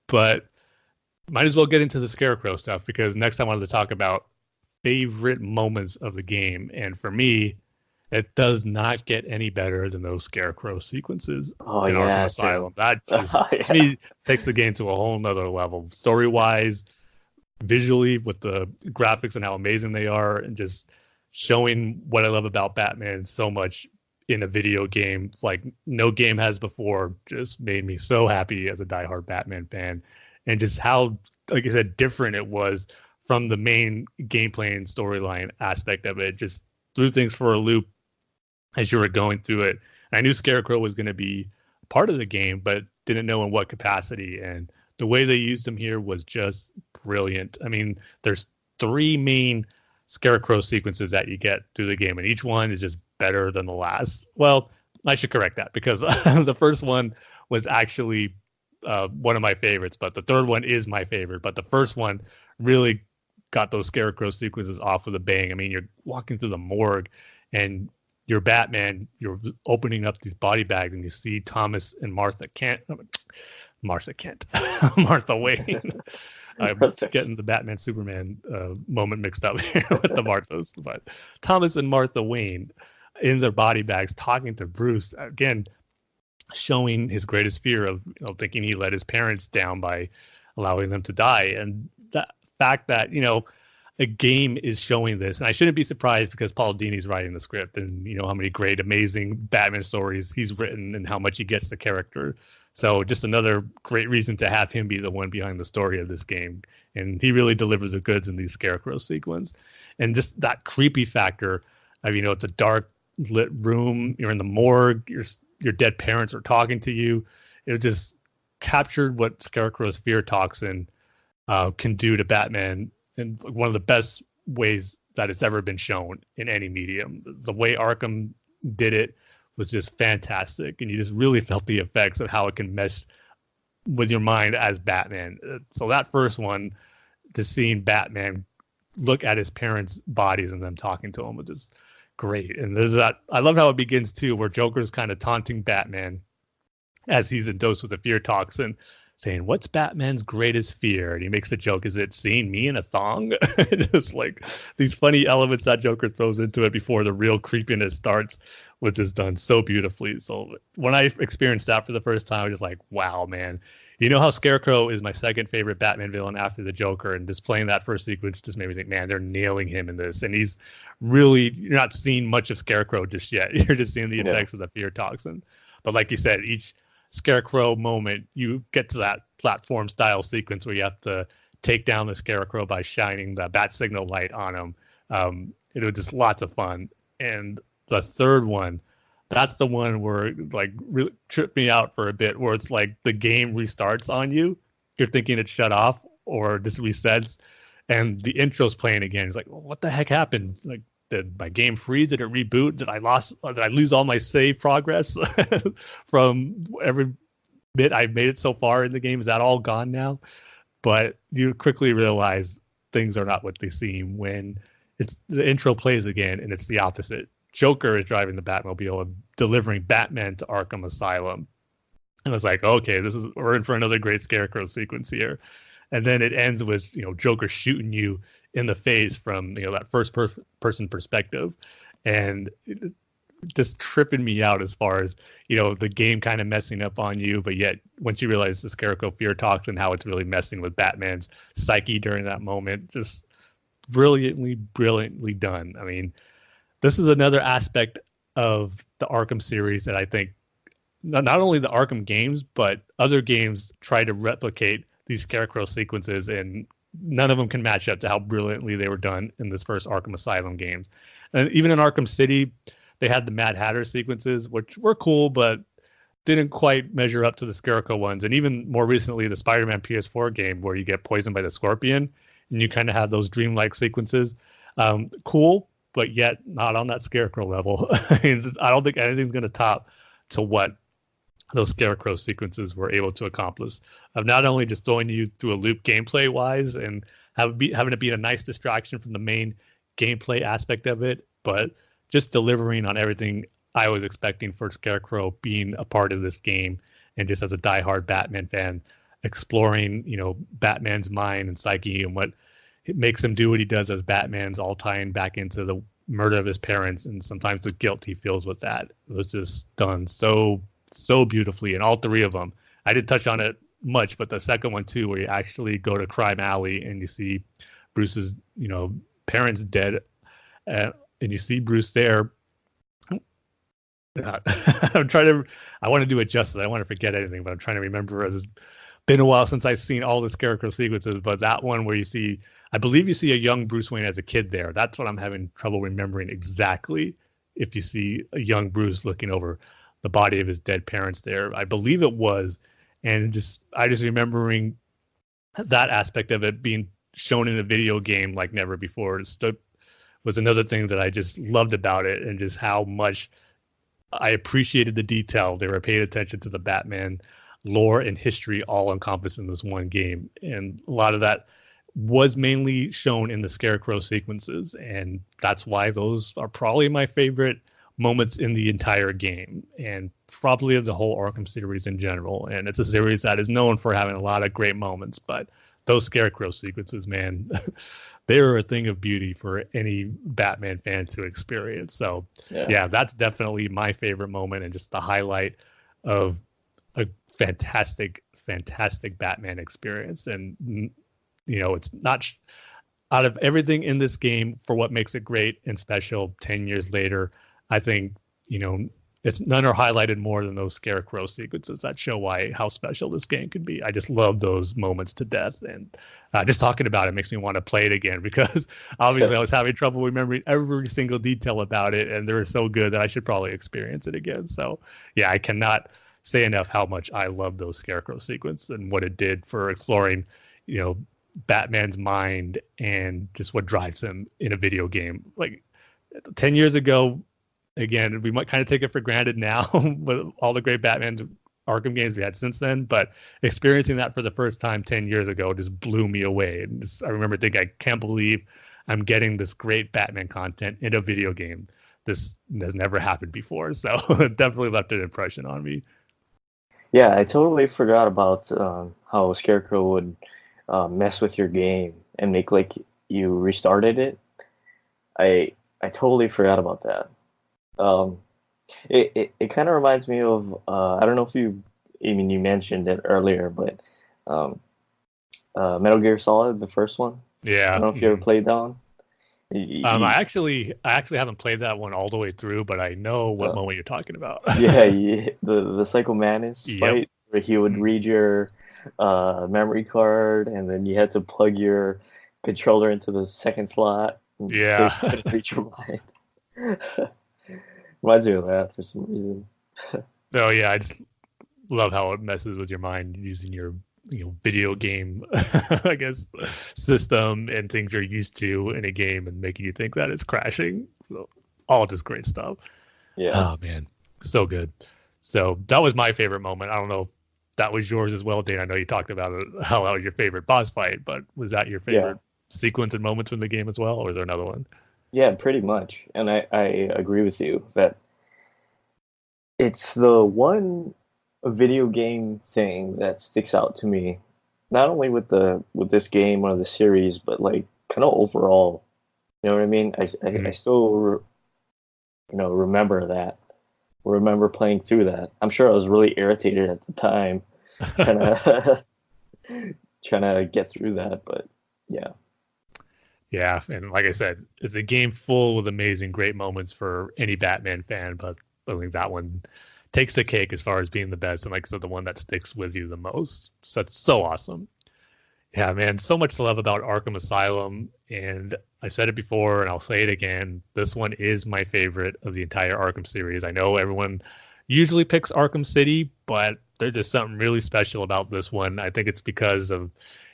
S8: But might as well get into the Scarecrow stuff, because next I wanted to talk about favorite moments of the game, and for me, it does not get any better than those Scarecrow sequences in Arkham Asylum. That just, to me, takes the game to a whole nother level. Story-wise, visually, with the graphics and how amazing they are, and just showing what I love about Batman so much in a video game like no game has before, just made me so happy as a diehard Batman fan. And just how, like I said, different it was from the main gameplay and storyline aspect of it. Just threw things for a loop as you were going through it. And I knew Scarecrow was going to be part of the game, but didn't know in what capacity. And the way they used him here was just brilliant. I mean, there's 3 main Scarecrow sequences that you get through the game, and each one is just better than the last. Well, I should correct that, because the first one was actually one of my favorites, but the third one is my favorite. But the first one really got those Scarecrow sequences off with a bang. I mean, you're walking through the morgue and you're Batman, you're opening up these body bags and you see Thomas and Martha Kent. Martha Wayne. I'm getting the Batman Superman moment mixed up here with the Marthas, but Thomas and Martha Wayne in their body bags talking to Bruce, again, showing his greatest fear of thinking he let his parents down by allowing them to die. And that fact that, a game is showing this, and I shouldn't be surprised because Paul Dini's writing the script, and how many great, amazing Batman stories he's written and how much he gets the character. So just another great reason to have him be the one behind the story of this game. And he really delivers the goods in these Scarecrow sequence. And just that creepy factor of, it's a dark lit room, you're in the morgue, your dead parents are talking to you. It just captured what Scarecrow's fear toxin can do to Batman in one of the best ways that it's ever been shown in any medium. The way Arkham did it was just fantastic, and you just really felt the effects of how it can mesh with your mind as Batman. So that first one, just seeing Batman look at his parents' bodies and them talking to him was just great. And there's that, I love how it begins too, where Joker's kind of taunting Batman as he's endorsed with the fear toxin, saying, "What's Batman's greatest fear?" And he makes the joke, "Is it seeing me in a thong?" Just like these funny elements that Joker throws into it before the real creepiness starts, which is done so beautifully. So when I experienced that for the first time, I was just like, wow, man. How Scarecrow is my second favorite Batman villain after the Joker, and just playing that first sequence just made me think, man, they're nailing him in this. And he's really, you're not seeing much of Scarecrow just yet. You're just seeing the effects of the fear toxin. But like you said, each Scarecrow moment, you get to that platform style sequence where you have to take down the Scarecrow by shining the bat signal light on him. It was just lots of fun. And the third one, that's the one where like really tripped me out for a bit, where it's like the game restarts on you. You're thinking it shut off or just resets, and the intro's playing again. It's like, well, what the heck happened? Like, did my game freeze? Did it reboot? Did I lose all my save progress from every bit I've made it so far in the game? Is that all gone now? But you quickly realize things are not what they seem when the intro plays again, and it's the opposite. Joker is driving the Batmobile and delivering Batman to Arkham Asylum. And I was like, okay, we're in for another great Scarecrow sequence here. And then it ends with, Joker shooting you in the face from, that first person perspective. And just tripping me out as far as, the game kind of messing up on you. But yet, once you realize the Scarecrow fear toxin, how it's really messing with Batman's psyche during that moment, just brilliantly done. I mean, this is another aspect of the Arkham series that I think not only the Arkham games, but other games try to replicate these Scarecrow sequences, and none of them can match up to how brilliantly they were done in this first Arkham Asylum games. And even in Arkham City, they had the Mad Hatter sequences, which were cool, but didn't quite measure up to the Scarecrow ones. And even more recently, the Spider-Man PS4 game, where you get poisoned by the Scorpion, and you kind of have those dreamlike sequences. Cool, but yet not on that Scarecrow level. I mean, I don't think anything's going to top to what those Scarecrow sequences were able to accomplish, of not only just throwing you through a loop gameplay wise and having it be a nice distraction from the main gameplay aspect of it, but just delivering on everything I was expecting for Scarecrow being a part of this game. And just as a diehard Batman fan, exploring, Batman's mind and psyche and what it makes him do what he does as Batman's, all tying back into the murder of his parents and sometimes the guilt he feels with that. It was just done so beautifully. And all three of them, I didn't touch on it much, but the second one too, where you actually go to Crime Alley and you see Bruce's, parents dead, and you see Bruce there. I want to do it justice. I don't want to forget anything, but I'm trying to remember, as it's been a while since I've seen all the Scarecrow sequences. But that one where I believe you see a young Bruce Wayne as a kid there. That's what I'm having trouble remembering exactly. If you see a young Bruce looking over the body of his dead parents there, I believe it was. And I just remembering that aspect of it being shown in a video game like never before was another thing that I just loved about it, and just how much I appreciated the detail. They were paying attention to the Batman lore and history all encompassed in this one game. And a lot of that was mainly shown in the Scarecrow sequences. And that's why those are probably my favorite moments in the entire game, and probably of the whole Arkham series in general. And it's a series that is known for having a lot of great moments, but those Scarecrow sequences, man, they are a thing of beauty for any Batman fan to experience. So yeah, that's definitely my favorite moment, and just the highlight of a fantastic Batman experience. And it's not out of everything in this game, for what makes it great and special 10 years later, I think, it's none are highlighted more than those Scarecrow sequences that show how special this game can be. I just love those moments to death. And just talking about it makes me want to play it again, because obviously I was having trouble remembering every single detail about it, and they were so good that I should probably experience it again. So yeah, I cannot say enough how much I love those Scarecrow sequences and what it did for exploring, Batman's mind and just what drives him in a video game. Like 10 years ago, again, we might kind of take it for granted now with all the great Batman Arkham games we had since then, but experiencing that for the first time 10 years ago just blew me away. And I remember thinking, I can't believe I'm getting this great Batman content in a video game. This has never happened before. So it definitely left an impression on me.
S7: Yeah, I totally forgot about how Scarecrow would mess with your game and make like you restarted it. I totally forgot about that. It kind of reminds me of I don't know if you mentioned it earlier, but Metal Gear Solid, the first one.
S8: Yeah.
S7: I don't know if you ever played that one.
S8: I actually haven't played that one all the way through, but I know what moment you're talking about.
S7: Yeah, the Psycho Mantis fight, where he would read your memory card, and then you had to plug your controller into the second slot.
S8: Yeah.
S7: So you couldn't reach your mind. Reminds me of that for some reason.
S8: Oh yeah, I just love how it messes with your mind using your video game I guess system and things you're used to in a game, and making you think that it's crashing. So, all just great stuff.
S7: Yeah.
S8: Oh man, so good. So that was my favorite moment. I don't know if that was yours as well, Dane. I know you talked about it, how that was your favorite boss fight, but was that your favorite sequence and moments from the game as well, or is there another one?
S7: Yeah, pretty much. And I agree with you that it's the one video game thing that sticks out to me, not only with this game or the series, but like kind of overall. You know what I mean? I still remember that. Remember playing through that. I'm sure I was really irritated at the time, trying to get through that, but yeah.
S8: Yeah, and like I said, it's a game full with amazing, great moments for any Batman fan, but I think that one takes the cake as far as being the best, and like I said, the one that sticks with you the most. So it's so awesome. Yeah, man, so much to love about Arkham Asylum, and I've said it before, and I'll say it again. This one is my favorite of the entire Arkham series. I know everyone usually picks Arkham City, but there's just something really special about this one. I think it's because of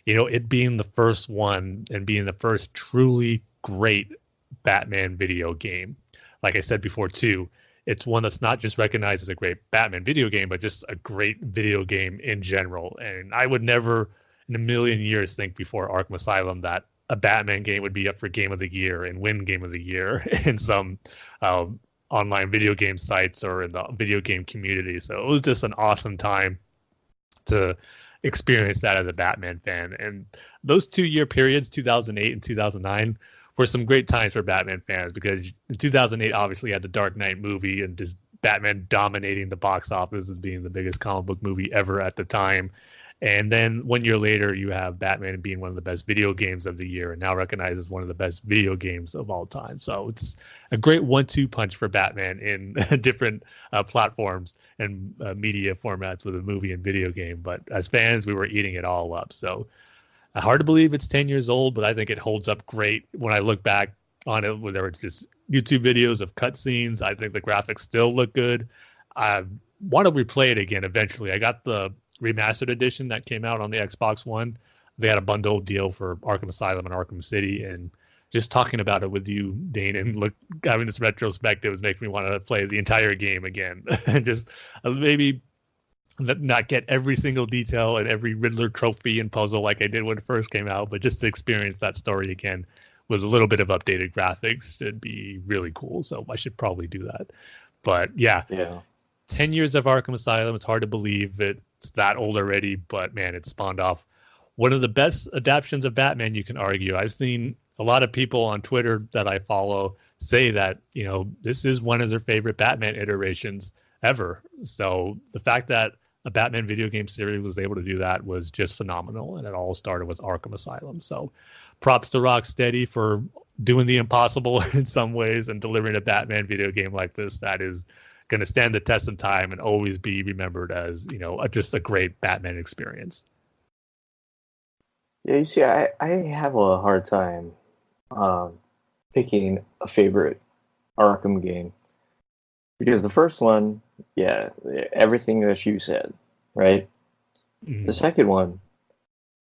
S8: it being the first one and being the first truly great Batman video game. Like I said before, too, it's one that's not just recognized as a great Batman video game, but just a great video game in general. And I would never in a million years think before Arkham Asylum that a Batman game would be up for Game of the Year and win Game of the Year in some online video game sites or in the video game community. So it was just an awesome time to experience that as a Batman fan. And those 2-year periods, 2008 and 2009, were some great times for Batman fans, because in 2008 obviously had the Dark Knight movie and just Batman dominating the box office as being the biggest comic book movie ever at the time. And then 1 year later, you have Batman being one of the best video games of the year, and now recognized as one of the best video games of all time. So it's a great 1-2 punch for Batman in different platforms and media formats with a movie and video game. But as fans, we were eating it all up. So hard to believe it's 10 years old, but I think it holds up great when I look back on it, whether it's just YouTube videos of cutscenes. I think the graphics still look good. I want to replay it again eventually. I got the remastered edition that came out on the Xbox One. They had a bundle deal for Arkham Asylum and Arkham City, and just talking about it with you, Dane, and having this retrospective was making me want to play the entire game again, and just maybe not get every single detail and every Riddler trophy and puzzle like I did when it first came out, but just to experience that story again with a little bit of updated graphics would be really cool. So I should probably do that. But yeah. 10 years of Arkham Asylum. It's hard to believe it's that old already, but man, it spawned off one of the best adaptations of Batman, you can argue. I've seen a lot of people on Twitter that I follow say that, this is one of their favorite Batman iterations ever. So the fact that a Batman video game series was able to do that was just phenomenal. And it all started with Arkham Asylum. So props to Rocksteady for doing the impossible in some ways and delivering a Batman video game like this that is going to stand the test of time and always be remembered as, just a great Batman experience.
S7: Yeah, you see, I have a hard time picking a favorite Arkham game. Because the first one, everything that you said, right? Mm-hmm. The second one,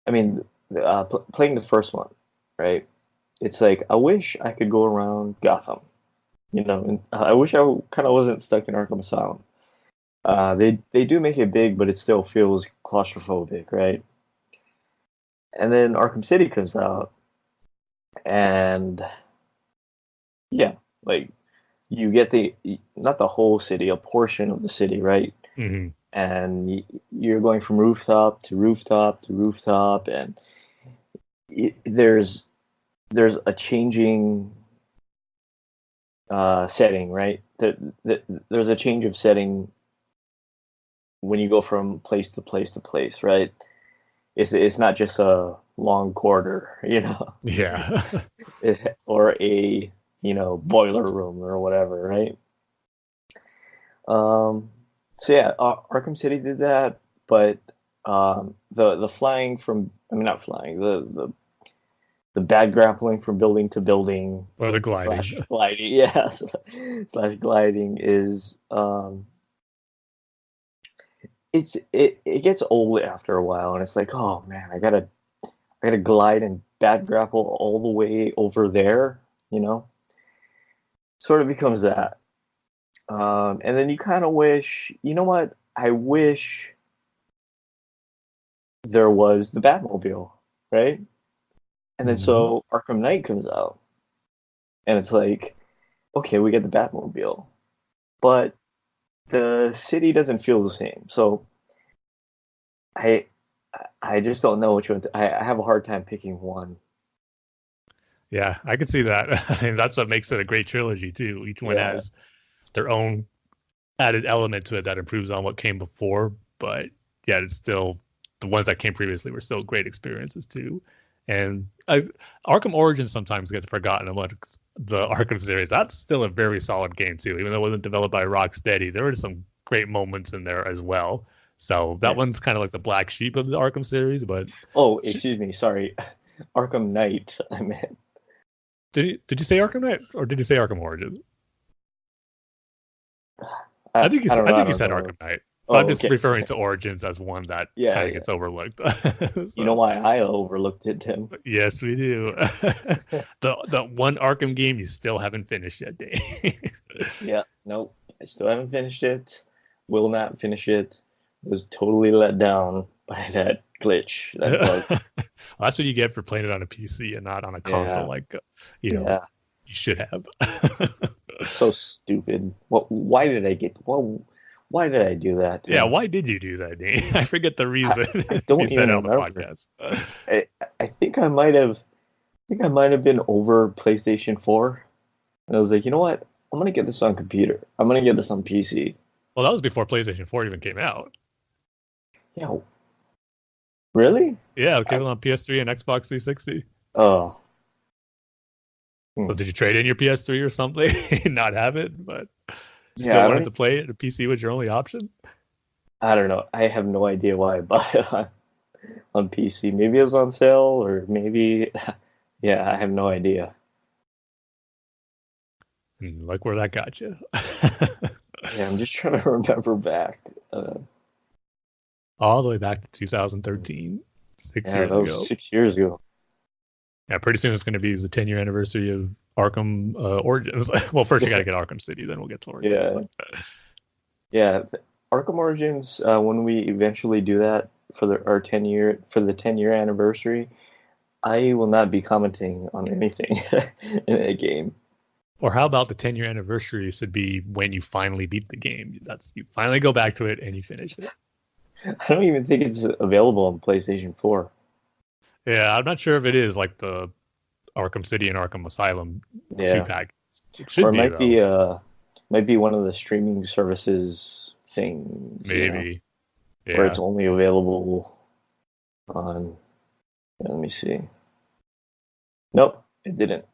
S7: I mean, playing the first one, right? It's like, I wish I could go around Gotham, and I wish I kind of wasn't stuck in Arkham Asylum. They do make it big, but it still feels claustrophobic, right? And then Arkham City comes out, and you get not the whole city, a portion of the city, right?
S8: Mm-hmm.
S7: And you're going from rooftop to rooftop to rooftop, and there's a changing setting, right? There's a change of setting when you go from place to place to place, right? It's not just a long corridor,
S8: Yeah.
S7: or a boiler room or whatever, right? So yeah, Arkham City did that, but the flying from, not flying, the bad grappling from building to building,
S8: or the gliding,
S7: slash gliding is it gets old after a while, and it's like, oh man, I gotta glide and bad grapple all the way over there, Sort of becomes that. And then you kind of wish, what? I wish there was the Batmobile, right? And then so Arkham Knight comes out, and it's like, okay, we get the Batmobile, but the city doesn't feel the same. So I just don't know which one. I have a hard time picking one.
S8: Yeah, I could see that. And that's what makes it a great trilogy too. Each one has their own added element to it that improves on what came before. But yeah, it's still the ones that came previously were still great experiences too. And Arkham Origins sometimes gets forgotten among the Arkham series. That's still a very solid game too, even though it wasn't developed by Rocksteady. There were some great moments in there as well. So that one's kind of like the black sheep of the Arkham series. But
S7: excuse me, sorry, Arkham Knight. I meant.
S8: Did you say Arkham Knight or did you say Arkham Origins? I think you said Arkham Knight. I'm just referring to Origins as one that kind of gets overlooked.
S7: So, you know why I overlooked it, Tim?
S8: Yes, we do. the one Arkham game you still haven't finished yet, Dave.
S7: Yeah, nope. I still haven't finished it. Will not finish it. Was totally let down by that glitch. That bug.
S8: Well, that's what you get for playing it on a PC and not on a console you should have.
S7: So stupid. Why did I do that?
S8: Yeah, why did you do that, Dane? I forget the reason.
S7: I don't
S8: you said
S7: even
S8: on the podcast.
S7: I think I might have been over PlayStation 4. And I was like, you know what? I'm gonna get this on computer. I'm gonna get this on PC.
S8: Well, that was before PlayStation 4 even came out.
S7: Yeah. Really?
S8: Yeah, it came out on PS3 and Xbox 360.
S7: Oh.
S8: So did you trade in your PS3 or something and not have it, but still wanted to play it? A PC was your only option?
S7: I don't know. I have no idea why I bought it on PC. Maybe it was on sale, or maybe... Yeah, I have no idea.
S8: Like where that got you.
S7: Yeah, I'm just trying to remember back.
S8: all the way back to 2013, 6
S7: Yeah,
S8: years
S7: that was
S8: ago.
S7: 6 years ago.
S8: Yeah, pretty soon it's going to be the 10-year anniversary of Arkham Origins. Well, first you got to get Arkham City, then we'll get to Origins.
S7: Yeah, yeah. Arkham Origins. When we eventually do that for our 10-year anniversary, I will not be commenting on anything in a game.
S8: Or how about the 10-year anniversary should be when you finally beat the game? You finally go back to it and you finish it.
S7: I don't even think it's available on PlayStation 4.
S8: Yeah, I'm not sure if it is like the Arkham City and Arkham Asylum
S7: Yeah,
S8: 2-pack. It should
S7: or it
S8: be,
S7: might
S8: though.
S7: be one of the streaming services things.
S8: Maybe.
S7: Where
S8: Yeah.
S7: it's only available on. Let me see. Nope, it didn't.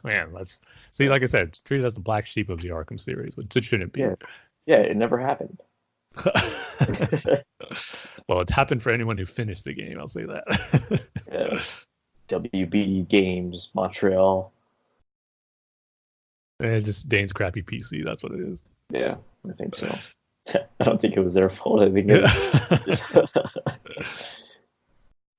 S8: Man, let's see. Like I said, it's treated as the black sheep of the Arkham series, which it shouldn't be.
S7: Yeah, it never happened.
S8: Well, it's happened for anyone who finished the game. I'll say that.
S7: Yeah. WB Games Montreal.
S8: And just Dane's crappy PC. That's what it is.
S7: Yeah, I think so. I don't think it was their fault. I think it was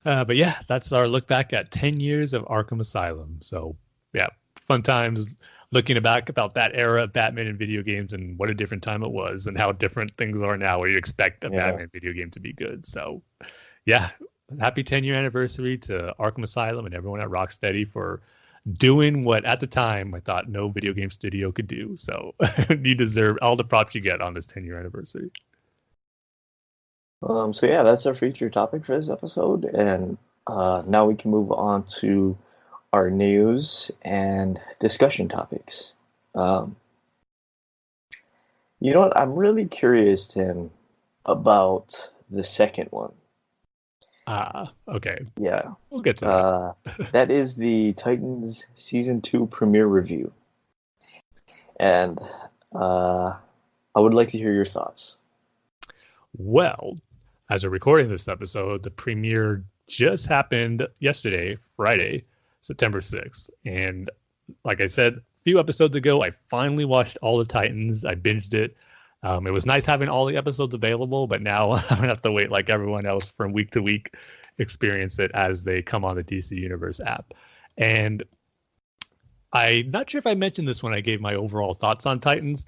S8: but yeah, that's our look back at 10 years of Arkham Asylum. So yeah, fun times looking back about that era of Batman in video games and what a different time it was and how different things are now where you expect a Batman video game to be good. So yeah, happy 10-year anniversary to Arkham Asylum and everyone at Rocksteady for doing what at the time I thought no video game studio could do. So you deserve all the props you get on this 10-year anniversary.
S7: So yeah, that's our feature topic for this episode, and now we can move on to our news and discussion topics. You know what? I'm really curious, Tim, about the second one.
S8: Okay.
S7: Yeah.
S8: We'll get to that.
S7: That is the Titans Season 2 premiere review. And I would like to hear your thoughts.
S8: Well, as we're recording this episode, the premiere just happened yesterday, Friday, September 6th. And like I said, a few episodes ago, I finally watched all the Titans. I binged it. It was nice having all the episodes available, but now I'm going to have to wait like everyone else from week to week, experience it as they come on the DC Universe app. And I'm not sure if I mentioned this when I gave my overall thoughts on Titans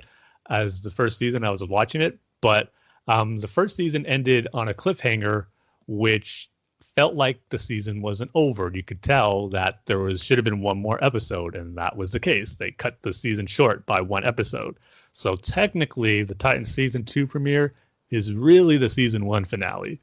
S8: as the first season I was watching it, but the first season ended on a cliffhanger, which felt like the season wasn't over. You could tell that should have been one more episode, and that was the case. They cut the season short by one episode. So technically, the Titans Season 2 premiere is really the Season 1 finale.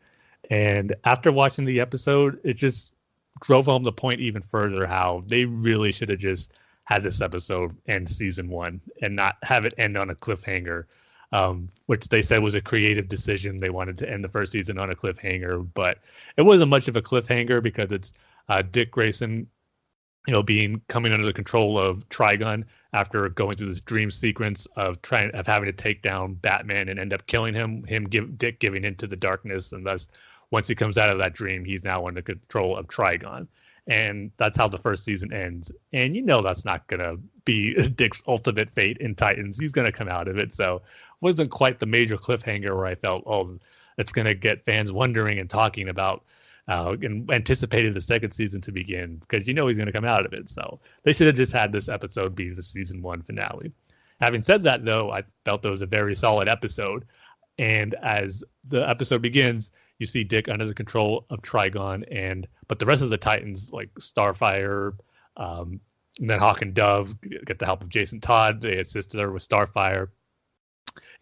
S8: And after watching the episode, it just drove home the point even further how they really should have just had this episode end Season 1 and not have it end on a cliffhanger, which they said was a creative decision. They wanted to end the first season on a cliffhanger, but it wasn't much of a cliffhanger because it's Dick Grayson, coming under the control of Trigon after going through this dream sequence of having to take down Batman and end up killing him. Dick giving into the darkness, and thus once he comes out of that dream, he's now under control of Trigon. And that's how the first season ends. And that's not going to be Dick's ultimate fate in Titans. He's going to come out of it. So it wasn't quite the major cliffhanger where I felt, it's going to get fans wondering and talking about and anticipated the second season to begin because he's going to come out of it. So they should have just had this episode be the Season 1 finale. Having said that, though, I felt it was a very solid episode. And as the episode begins, you see Dick under the control of Trigon, but the rest of the Titans, like Starfire, and then Hawk and Dove, get the help of Jason Todd. They assist her with Starfire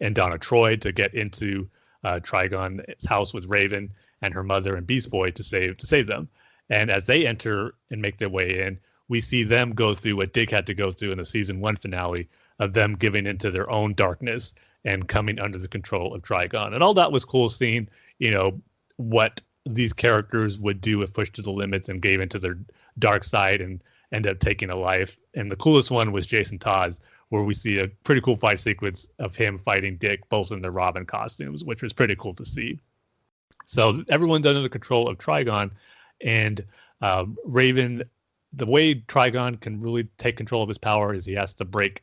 S8: and Donna Troy to get into Trigon's house with Raven and her mother and Beast Boy to save them. And as they enter and make their way in, we see them go through what Dick had to go through in the Season 1 finale of them giving into their own darkness and coming under the control of Trigon. And all that was cool seeing, what these characters would do if pushed to the limits and gave into their dark side and end up taking a life. And the coolest one was Jason Todd's, where we see a pretty cool fight sequence of him fighting Dick, both in their Robin costumes, which was pretty cool to see. So everyone's under the control of Trigon, and Raven, the way Trigon can really take control of his power is he has to break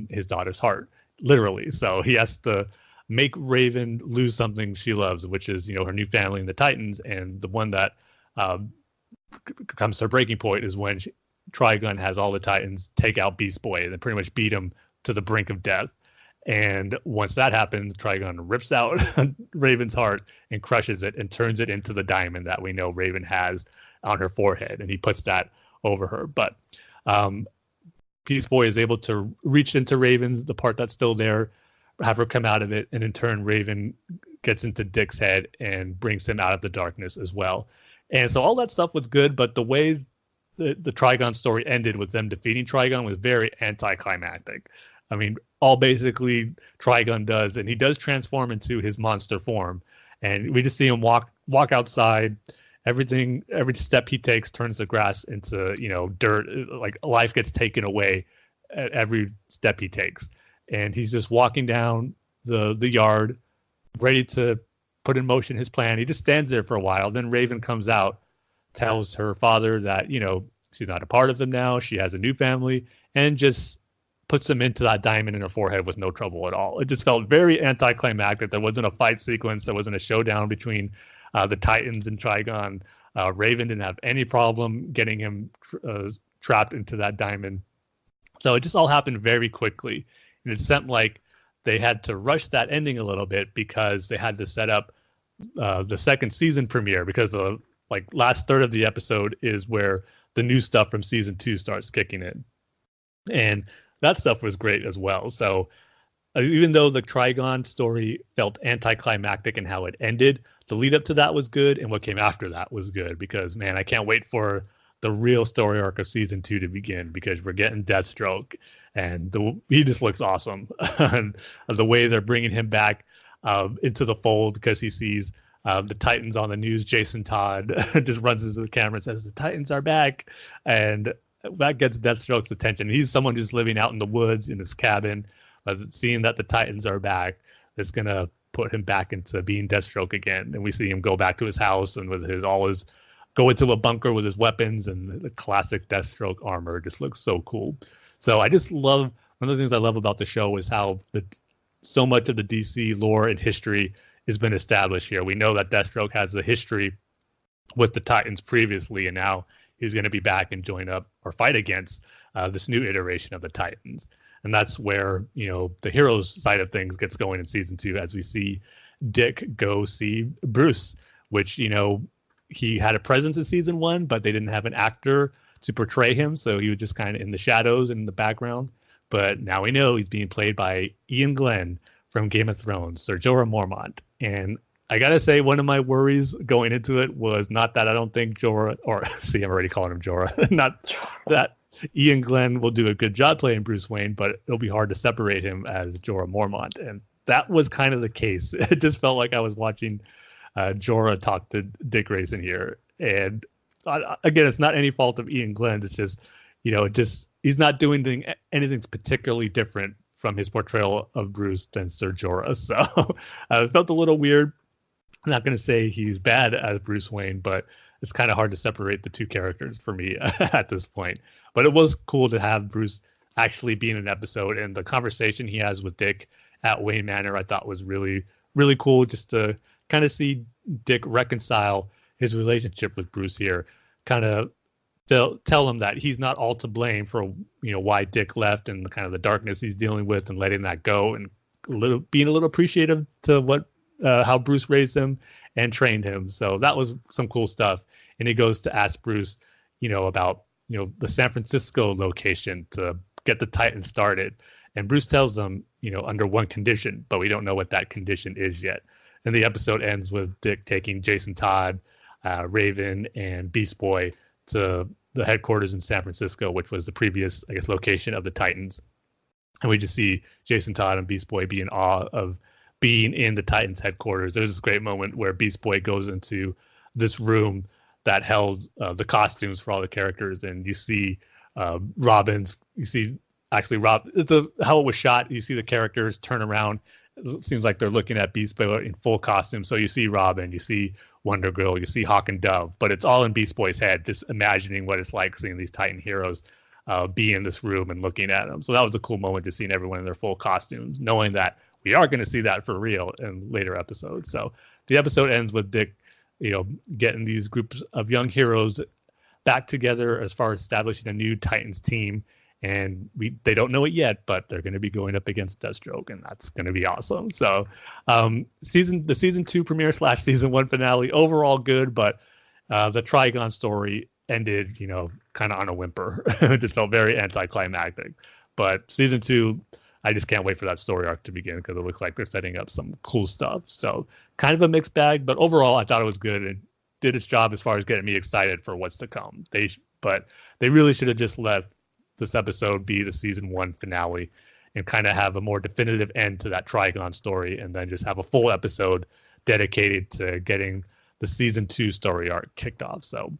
S8: his daughter's heart, literally. So he has to make Raven lose something she loves, which is, her new family in the Titans. And the one that comes to her breaking point is when Trigun has all the Titans take out Beast Boy and then pretty much beat him to the brink of death. And once that happens, Trigun rips out Raven's heart and crushes it and turns it into the diamond that we know Raven has on her forehead. And he puts that over her. But Beast Boy is able to reach into Raven's, the part that's still there, have her come out of it, and in turn Raven gets into Dick's head and brings him out of the darkness as well. And so all that stuff was good, but the way the Trigon story ended with them defeating Trigon was very anticlimactic. I mean, all basically Trigon does, and he does transform into his monster form, and we just see him walk outside. Every step he takes turns the grass into, dirt. Like life gets taken away at every step he takes. And he's just walking down the yard, ready to put in motion his plan. He just stands there for a while. Then Raven comes out, tells her father that, she's not a part of them now. She has a new family, and just puts him into that diamond in her forehead with no trouble at all. It just felt very anticlimactic. There wasn't a fight sequence. There wasn't a showdown between the Titans and Trigon. Raven didn't have any problem getting him trapped into that diamond. So it just all happened very quickly. And it seemed like they had to rush that ending a little bit because they had to set up the second season premiere, because the last third of the episode is where the new stuff from season 2 starts kicking in. And that stuff was great as well. So even though the Trigon story felt anticlimactic in how it ended, the lead up to that was good, and what came after that was good, because, man, I can't wait for the real story arc of season 2 to begin, because we're getting Deathstroke, and he just looks awesome. And the way they're bringing him back into the fold, because he sees the Titans on the news. Jason Todd just runs into the camera and says, "The Titans are back," and that gets Deathstroke's attention. He's someone just living out in the woods in his cabin, seeing that the Titans are back. It's gonna put him back into being Deathstroke again, and we see him go back to his house and with go into a bunker with his weapons, and the classic Deathstroke armor just looks so cool. So I just love, one of the things I love about the show is how so much of the DC lore and history has been established here. We know that Deathstroke has a history with the Titans previously, and now he's going to be back and join up or fight against this new iteration of the Titans. And that's where, the heroes side of things gets going in season 2, as we see Dick go see Bruce, which, he had a presence in season 1, but they didn't have an actor to portray him. So he was just kind of in the shadows and in the background. But now we know he's being played by Ian Glenn from Game of Thrones, Sir Jorah Mormont. And I got to say, one of my worries going into it was not that I don't think Jorah, or see, I'm already calling him Jorah, not that Ian Glenn will do a good job playing Bruce Wayne, but it'll be hard to separate him as Jorah Mormont. And that was kind of the case. It just felt like I was watching Jorah talk to Dick Grayson here. And again, it's not any fault of Ian Glenn. It's just, he's not doing anything particularly different from his portrayal of Bruce than Sir Jorah. So it felt a little weird. I'm not going to say he's bad as Bruce Wayne, but it's kind of hard to separate the two characters for me at this point. But it was cool to have Bruce actually be in an episode, and the conversation he has with Dick at Wayne Manor I thought was really, really cool, just to kind of see Dick reconcile his relationship with Bruce here, kind of tell him that he's not all to blame for why Dick left and the kind of the darkness he's dealing with, and letting that go, and being a little appreciative to what how Bruce raised him and trained him. So that was some cool stuff. And he goes to ask Bruce, about the San Francisco location to get the Titans started. And Bruce tells them, under one condition, but we don't know what that condition is yet. And the episode ends with Dick taking Jason Todd, Raven, and Beast Boy to the headquarters in San Francisco, which was the previous, location of the Titans. And we just see Jason Todd and Beast Boy be in awe of being in the Titans headquarters. There's this great moment where Beast Boy goes into this room that held the costumes for all the characters, and you see Robin's, how it was shot. You see the characters turn around. It seems like they're looking at Beast Boy in full costume. So you see Robin, you see Wonder Girl, you see Hawk and Dove, but it's all in Beast Boy's head, just imagining what it's like seeing these Titan heroes be in this room and looking at them. So that was a cool moment, just seeing everyone in their full costumes, knowing that we are going to see that for real in later episodes. So the episode ends with Dick, getting these groups of young heroes back together as far as establishing a new Titans team. And they don't know it yet, but they're going to be going up against Deathstroke, and that's going to be awesome. So the season 2 premiere / season 1 finale, overall good, but the Trigon story ended, kind of on a whimper. It just felt very anticlimactic. But season 2, I just can't wait for that story arc to begin because it looks like they're setting up some cool stuff. So kind of a mixed bag, but overall I thought it was good and did its job as far as getting me excited for what's to come. But they really should have just let this episode be the season 1 finale and kind of have a more definitive end to that Trigon story, and then just have a full episode dedicated to getting the season 2 story arc kicked off. So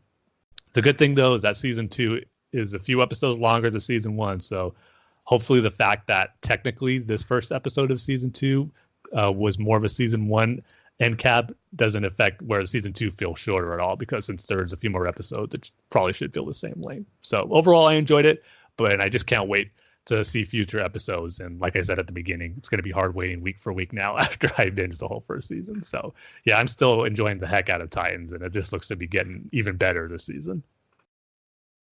S8: the good thing though is that season 2 is a few episodes longer than season 1. So hopefully the fact that technically this first episode of season 2 was more of a season 1 end cap doesn't affect where season 2 feels shorter at all, because since there's a few more episodes, it probably should feel the same length. So overall, I enjoyed it, but I just can't wait to see future episodes. And like I said at the beginning, it's going to be hard waiting week for week now after I binged the whole first season. So yeah, I'm still enjoying the heck out of Titans, and it just looks to be getting even better this season.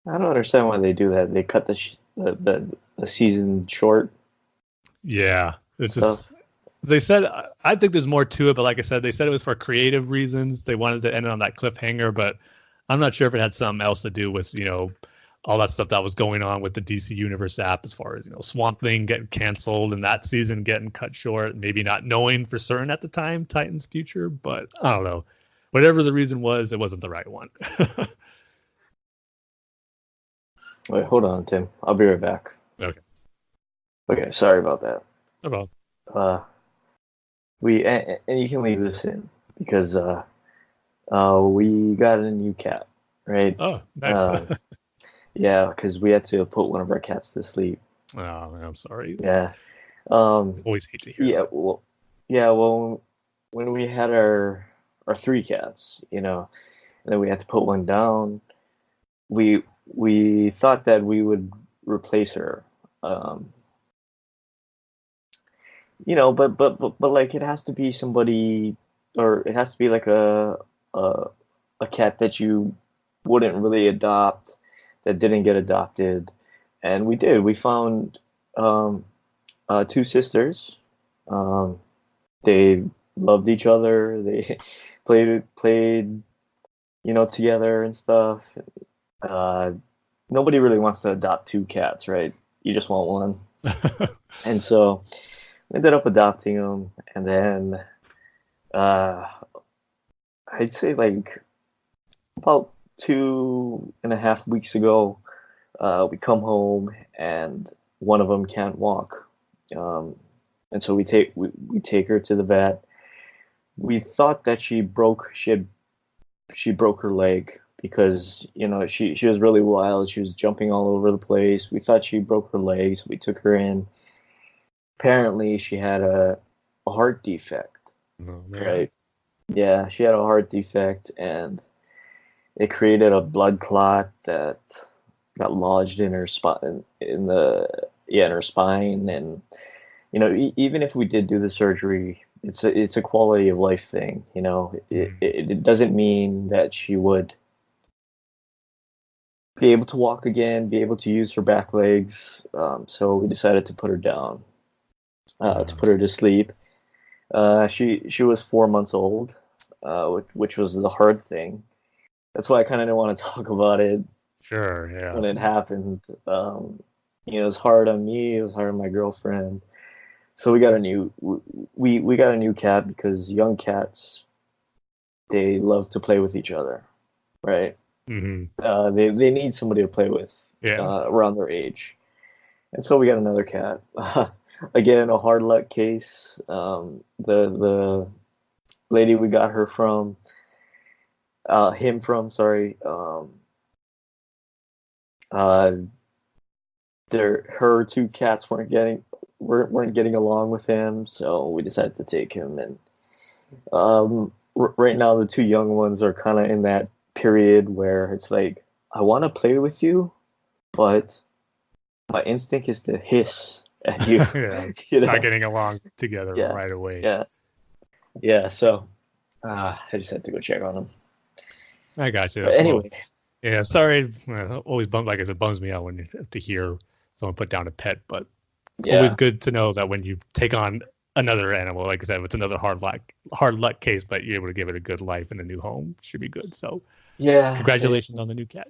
S7: I don't understand why they do that. They cut the season short.
S8: Yeah, it's just. They said, I think there's more to it, but like I said, they said it was for creative reasons. They wanted to end it on that cliffhanger, but I'm not sure if it had something else to do with, all that stuff that was going on with the DC Universe app, as far as, Swamp Thing getting canceled and that season getting cut short, maybe not knowing for certain at the time Titan's future, but I don't know. Whatever the reason was, it wasn't the right one.
S7: Wait, hold on, Tim. I'll be right back. Okay, sorry about that.
S8: No problem.
S7: And you can leave this in because we got a new cat, right?
S8: Oh, nice.
S7: Yeah, because we had to put one of our cats to sleep.
S8: Oh, I'm sorry.
S7: Yeah.
S8: Always hate to hear that.
S7: Well, when we had our 3 cats, and then we had to put one down, we thought that we would replace her. But like it has to be somebody, or it has to be like a cat that you wouldn't really adopt, that didn't get adopted, and we did. We found 2 sisters. They loved each other. They played together and stuff. Nobody really wants to adopt 2 cats, right? You just want one. And so we ended up adopting them, and then I'd say like about 2.5 weeks ago, we come home and one of them can't walk, and so we take her to the vet. We thought that she broke her leg because she was really wild. She was jumping all over the place. We thought she broke her legs. We took her in. Apparently, she had a heart defect.
S8: Oh, man.
S7: Right? Yeah, she had a heart defect, and it created a blood clot that got lodged in her spine, in her spine. And even if we did do the surgery, it's a quality of life thing. It doesn't mean that she would be able to walk again, be able to use her back legs. So we decided to put her down, to put her to sleep. She was 4 months old, which was the hard thing. That's why I kind of didn't want to talk about it.
S8: Sure, yeah.
S7: When it happened, it was hard on me. It was hard on my girlfriend. So we got a new cat because young cats, they love to play with each other, right?
S8: Mm-hmm.
S7: They need somebody to play with, around their age, and so we got another cat. Again, a hard luck case. The lady we got her from, her 2 cats weren't getting along with him, so we decided to take him. And right now, the 2 young ones are kind of in that period where it's like, I want to play with you, but my instinct is to hiss and you,
S8: Yeah,
S7: you know,
S8: not getting along together
S7: yeah,
S8: right away.
S7: yeah. So I just had to go check on them.
S8: I got you.
S7: But anyway,
S8: Yeah, sorry. Always like I said, bums me out when you have to hear someone put down a pet, but always
S7: yeah,
S8: good to know that when you take on another animal, like I said, it's another hard luck case, but you're able to give it a good life in a new home. Should be good. So
S7: yeah,
S8: congratulations on the new cat.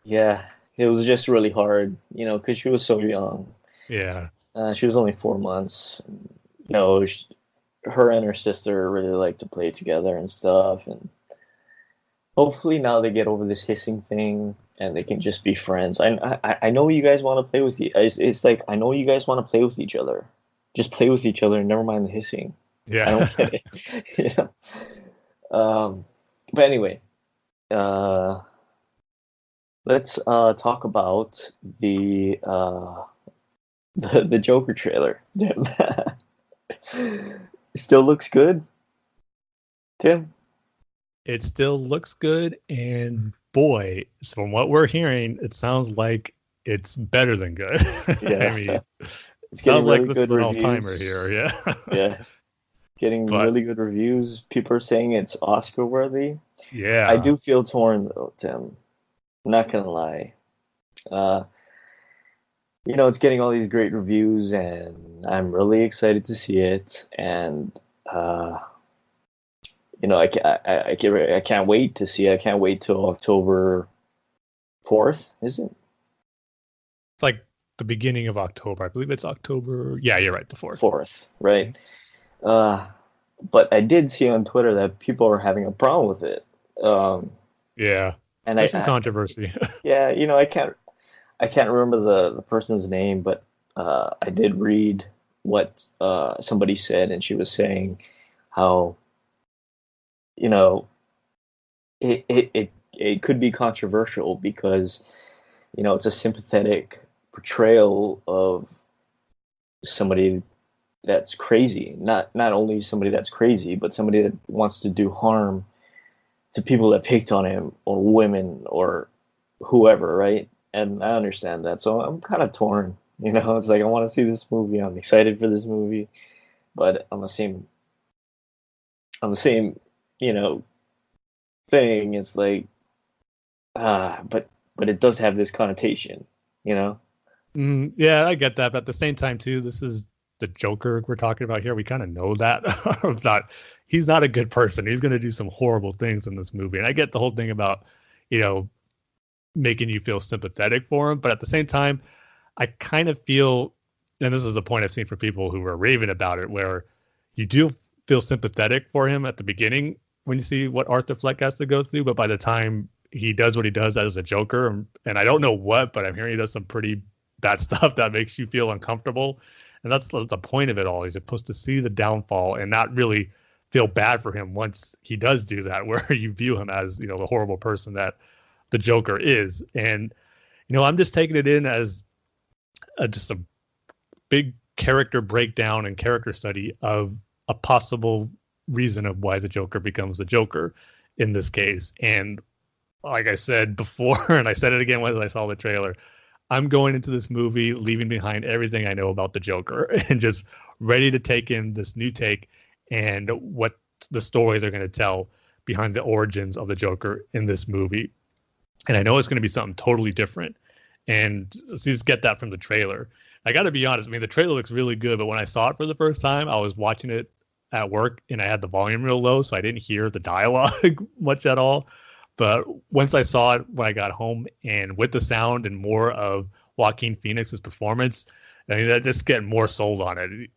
S7: yeah. It was just really hard, because she was so young.
S8: Yeah.
S7: She was only 4 months. Her and her sister really like to play together and stuff, and hopefully now they get over this hissing thing and they can just be friends. I know you guys want to play with you. It's like I know you guys want to play with each other. Just play with each other and never mind the hissing.
S8: Yeah.
S7: I don't get it. But anyway, let's talk about the Joker trailer. It still looks good, Tim.
S8: It still looks good, and boy, from what we're hearing, it sounds like it's better than good.
S7: Yeah,
S8: I mean,
S7: it's getting
S8: sounds like
S7: really
S8: this
S7: good
S8: is an all-timer
S7: reviews.
S8: here. Yeah.
S7: Yeah, getting
S8: But
S7: really good reviews. People are saying it's Oscar worthy. I
S8: yeah,
S7: do feel torn though, Tim. I'm not gonna lie. Uh, it's getting all these great reviews, and I'm really excited to see it. And uh, I can't wait to see it. I can't wait till October 4th. Is it
S8: it's like the beginning of October. I believe it's October. Yeah, you're right, the 4th.
S7: 4th? Right. But I did see on Twitter that people are having a problem with it.
S8: Yeah,
S7: And
S8: there's some controversy.
S7: yeah, I can't remember the person's name, but I did read what somebody said, and she was saying how it could be controversial because it's a sympathetic portrayal of somebody that's crazy. Not only somebody that's crazy, but somebody that wants to do harm to people that picked on him or women or whoever, right? And I understand that, so I'm kind of torn. It's like I want to see this movie. I'm excited for this movie, but on the same, you know, thing, it's like but it does have this connotation, you know.
S8: Yeah, I get that, but at the same time too, this is the Joker we're talking about here. We kind of know that not he's not a good person. He's going to do some horrible things in this movie, and I get the whole thing about making you feel sympathetic for him, but at the same time, I kind of feel, and this is a point I've seen for people who are raving about it, where you do feel sympathetic for him at the beginning when you see what Arthur Fleck has to go through, but by the time he does what he does as a Joker, and I don't know what, but I'm hearing he does some pretty bad stuff that makes you feel uncomfortable, and that's the point of it all. You're supposed to see the downfall and not really feel bad for him once he does do that, where you view him as the horrible person that the Joker is. And I'm just taking it in as just a big character breakdown and character study of a possible reason of why the Joker becomes the Joker in this case. And like I said before, and I said it again when I saw the trailer, I'm going into this movie leaving behind everything I know about the Joker and just ready to take in this new take and what the story they're going to tell behind the origins of the Joker in this movie. And I know it's going to be something totally different. And let's just get that from the trailer. I got to be honest. I mean, the trailer looks really good, but when I saw it for the first time, I was watching it at work and I had the volume real low, so I didn't hear the dialogue much at all. But once I saw it when I got home and with the sound and more of Joaquin Phoenix's performance, I mean, that just getting more sold on it.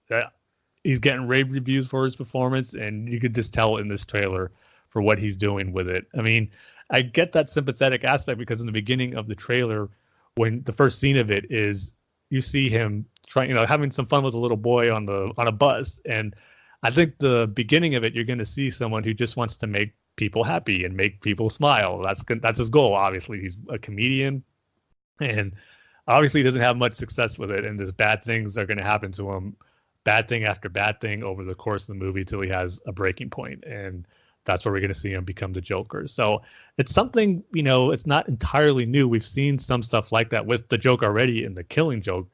S8: He's getting rave reviews for his performance, and you could just tell in this trailer for what he's doing with it. I mean, I get that sympathetic aspect because in the beginning of the trailer, when the first scene of it is, you see him trying, having some fun with a little boy on a bus, and I think the beginning of it, you're going to see someone who just wants to make people happy and make people smile. That's his goal. Obviously, he's a comedian, and obviously he doesn't have much success with it. And there's bad things are going to happen to him, bad thing after bad thing over the course of the movie till he has a breaking point, and that's where we're going to see him become the Joker. So it's something, it's not entirely new. We've seen some stuff like that with the Joker already in The Killing Joke.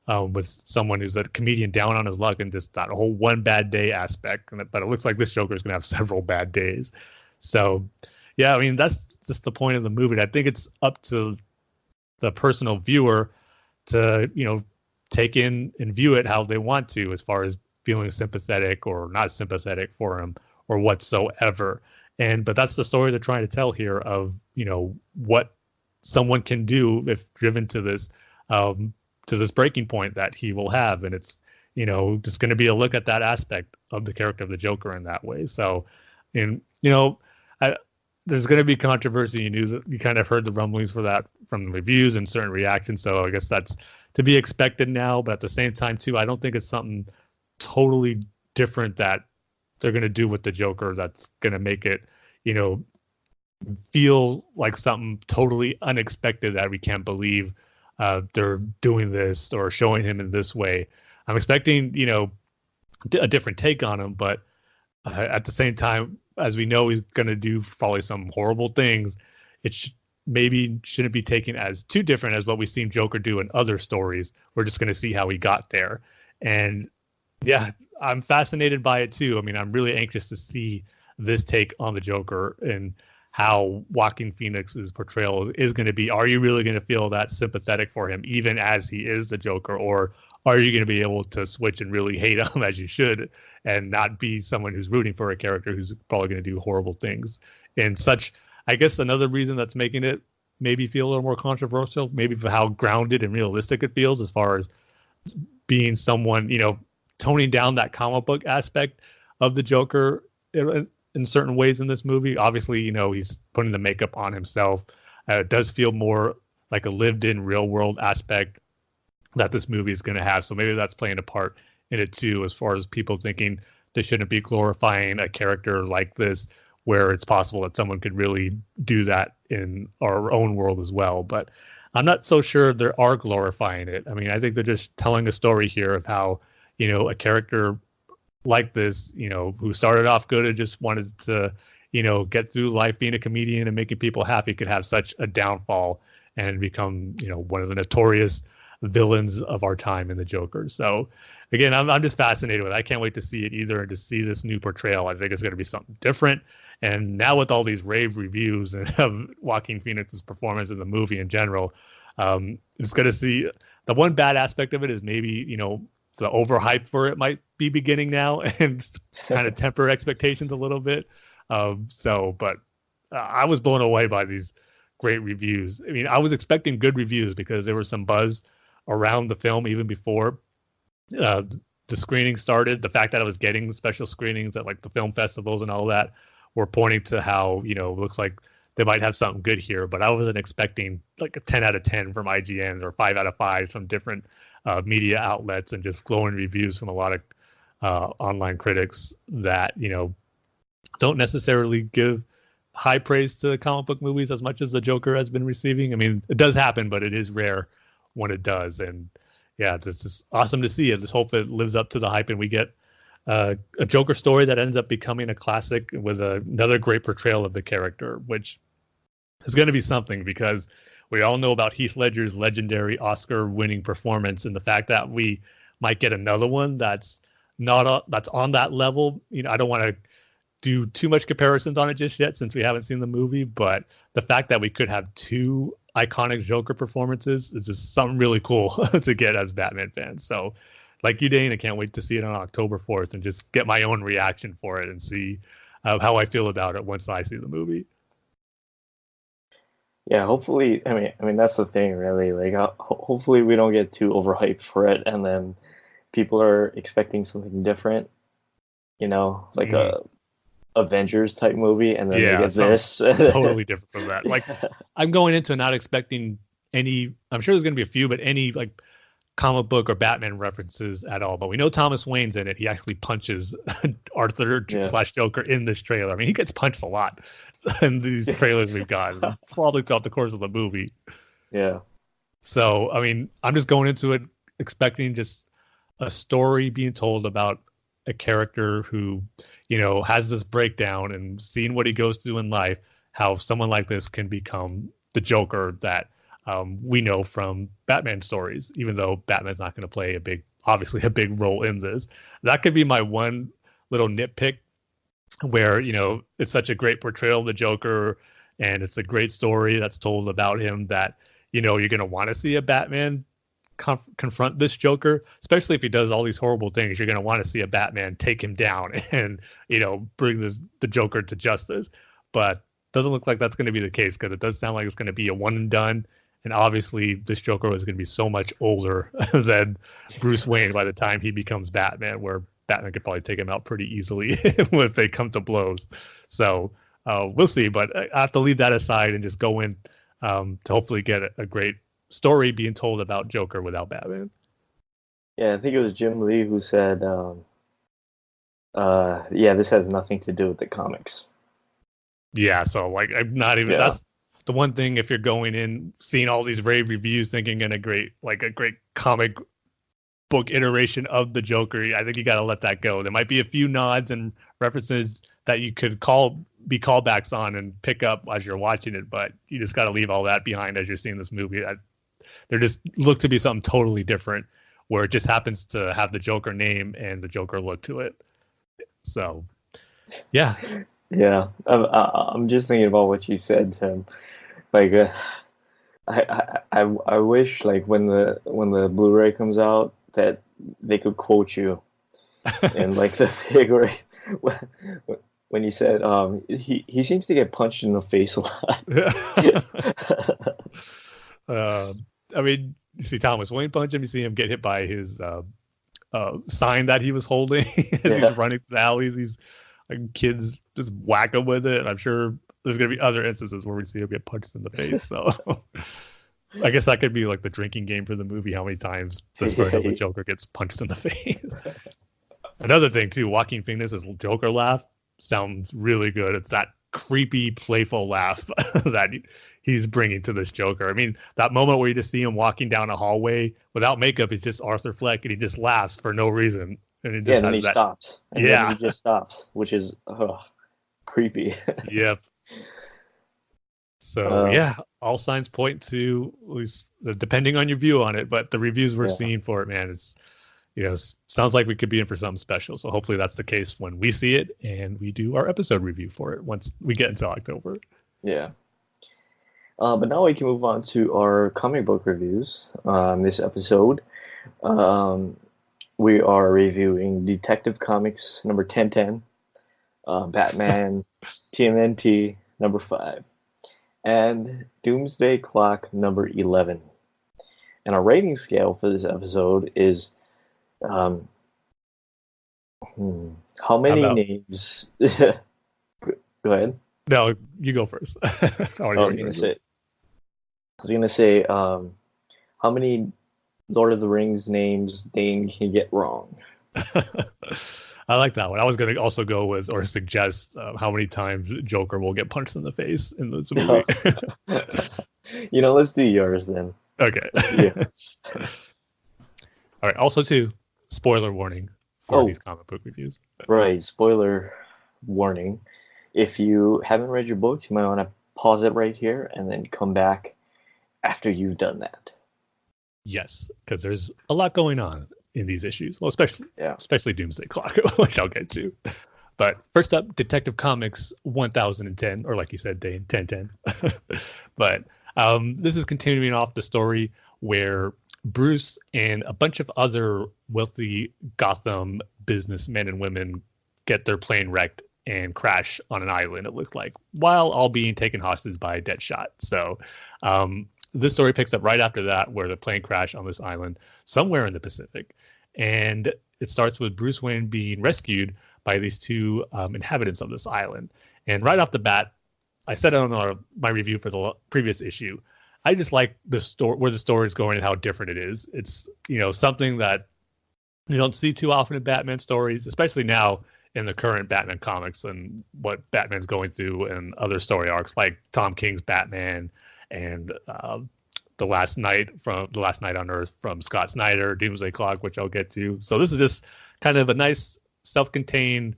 S8: with someone who's a comedian down on his luck and just that whole one bad day aspect. But it looks like this Joker is going to have several bad days. So, yeah, I mean, that's just the point of the movie. I think it's up to the personal viewer to, take in and view it how they want to, as far as feeling sympathetic or not sympathetic for him or whatsoever. But that's the story they're trying to tell here of, what someone can do if driven to this breaking point that he will have. And it's, just going to be a look at that aspect of the character of the Joker in that way. So, there's going to be controversy. You kind of heard the rumblings for that from the reviews and certain reactions. So I guess that's to be expected now. But at the same time, too, I don't think it's something totally different that they're going to do with the Joker that's going to make it, feel like something totally unexpected that we can't believe they're doing this or showing him in this way. I'm expecting, a different take on him, but at the same time, as we know, he's going to do probably some horrible things. It maybe shouldn't be taken as too different as what we've seen Joker do in other stories. We're just going to see how he got there. And yeah, I'm fascinated by it too. I mean, I'm really anxious to see this take on the Joker and how Joaquin Phoenix's portrayal is going to be. Are you really going to feel that sympathetic for him, even as he is the Joker? Or are you going to be able to switch and really hate him as you should and not be someone who's rooting for a character who's probably going to do horrible things? And such, I guess another reason that's making it maybe feel a little more controversial, maybe for how grounded and realistic it feels, as far as being someone, toning down that comic book aspect of the Joker in certain ways in this movie. Obviously, he's putting the makeup on himself. It does feel more like a lived-in real-world aspect that this movie is going to have. So maybe that's playing a part in it too, as far as people thinking they shouldn't be glorifying a character like this, where it's possible that someone could really do that in our own world as well. But I'm not so sure they are glorifying it. I mean, I think they're just telling a story here of how, a character like this, who started off good and just wanted to, get through life being a comedian and making people happy, could have such a downfall and become, one of the notorious villains of our time in the Joker. So again, I'm just fascinated with it. I can't wait to see it either, and to see this new portrayal. I think it's going to be something different. And now with all these rave reviews of Joaquin Phoenix's performance in the movie in general, it's going to see the one bad aspect of it is maybe, the overhype for it might be beginning now and kind of temper expectations a little bit. But I was blown away by these great reviews. I mean, I was expecting good reviews because there was some buzz around the film even before the screening started. The fact that I was getting special screenings at like the film festivals and all that were pointing to how, looks like they might have something good here. But I wasn't expecting like a 10 out of 10 from IGN or 5 out of 5 from different media outlets, and just glowing reviews from a lot of online critics that, don't necessarily give high praise to comic book movies as much as the Joker has been receiving. I mean, it does happen, but it is rare when it does. And yeah, it's just awesome to see it. Just hope it lives up to the hype and we get a Joker story that ends up becoming a classic with another great portrayal of the character, which is going to be something, because we all know about Heath Ledger's legendary Oscar-winning performance, and the fact that we might get another one that's that's on that level. I don't want to do too much comparisons on it just yet, since we haven't seen the movie, but the fact that we could have two iconic Joker performances is just something really cool to get as Batman fans. So like you, Dane, I can't wait to see it on October 4th and just get my own reaction for it and see how I feel about it once I see the movie.
S7: Yeah, hopefully. I mean, that's the thing, really. Like, hopefully, we don't get too overhyped for it, and then people are expecting something different. Like a Avengers type movie, and then they get this
S8: totally different from that. Like, I'm going into not expecting any. I'm sure there's going to be a few, but any like comic book or Batman references at all. But we know Thomas Wayne's in it. He actually punches Arthur / Joker in this trailer. I mean, he gets punched a lot in these trailers we've got, probably throughout the course of the movie.
S7: Yeah.
S8: So, I mean, I'm just going into it expecting just a story being told about a character who, has this breakdown, and seeing what he goes through in life, how someone like this can become the Joker that we know from Batman stories, even though Batman's not going to play obviously a big role in this. That could be my one little nitpick where, it's such a great portrayal of the Joker and it's a great story that's told about him that, you're going to want to see a Batman confront this Joker, especially if he does all these horrible things. You're going to want to see a Batman take him down and, bring the Joker to justice. But doesn't look like that's going to be the case, because it does sound like it's going to be a one and done. And obviously this Joker is going to be so much older than Bruce Wayne by the time he becomes Batman, where Batman could probably take him out pretty easily if they come to blows. So we'll see, but I have to leave that aside and just go in to hopefully get a great story being told about Joker without Batman.
S7: Yeah, I think it was Jim Lee who said, this has nothing to do with the comics.
S8: Yeah, so I'm not even, that's the one thing, if you're going in, seeing all these rave reviews, thinking a great comic book iteration of the Joker, I think you got to let that go. There might be a few nods and references that you could be callbacks on and pick up as you're watching it, but you just got to leave all that behind as you're seeing this movie. There just look to be something totally different, where it just happens to have the Joker name and the Joker look to it. So, yeah.
S7: Yeah, I'm just thinking about what you said, Tim. I wish when the Blu-ray comes out that they could quote you in the figure when you said he seems to get punched in the face a lot.
S8: I mean, you see Thomas Wayne punch him. You see him get hit by his sign that he was holding as he's running through the alley. These kids just whack him with it. And I'm sure there's going to be other instances where we see him get punched in the face. So I guess that could be the drinking game for the movie, how many times this version of the Joker gets punched in the face. Another thing, too, Joaquin Phoenix's Joker laugh sounds really good. It's that creepy, playful laugh that he's bringing to this Joker. I mean, that moment where you just see him walking down a hallway without makeup, it's just Arthur Fleck, and he just laughs for no reason. And it just
S7: and then he stops. And then he just stops, which is creepy.
S8: Yep. So, all signs point to, at least depending on your view on it, but the reviews we're seeing for it, man, it's, sounds like we could be in for something special. So hopefully that's the case when we see it and we do our episode review for it once we get into October.
S7: Yeah. But now we can move on to our comic book reviews. This episode, we are reviewing Detective Comics number 1010, Batman TMNT number 5, and Doomsday Clock number 11. And our rating scale for this episode is how many names? Go ahead.
S8: No, you go first.
S7: I was gonna say, how many Lord of the Rings names Dane can get wrong?
S8: I like that one. I was going to also go with, or suggest, how many times Joker will get punched in the face in this movie.
S7: Let's do yours then.
S8: Okay.
S7: Yeah.
S8: All right. Also, too, spoiler warning for these comic book reviews.
S7: Right. Spoiler warning. If you haven't read your books, you might want to pause it right here and then come back after you've done that.
S8: Yes, because there's a lot going on in these issues. Well, especially Doomsday Clock, which I'll get to. But first up, Detective Comics 1010, or like you said, Dane, 1010. But this is continuing off the story where Bruce and a bunch of other wealthy Gotham businessmen and women get their plane wrecked and crash on an island, it looks like, while all being taken hostage by Deadshot. So this story picks up right after that, where the plane crashed on this island somewhere in the Pacific. And it starts with Bruce Wayne being rescued by these two inhabitants of this island. And right off the bat, I said it on my review for the previous issue, I just like the story, where the story is going and how different it is. It's, something that you don't see too often in Batman stories, especially now in the current Batman comics and what Batman's going through and other story arcs like Tom King's Batman and the Last Night on Earth from Scott Snyder, Doomsday Clock, which I'll get to. So this is just kind of a nice self-contained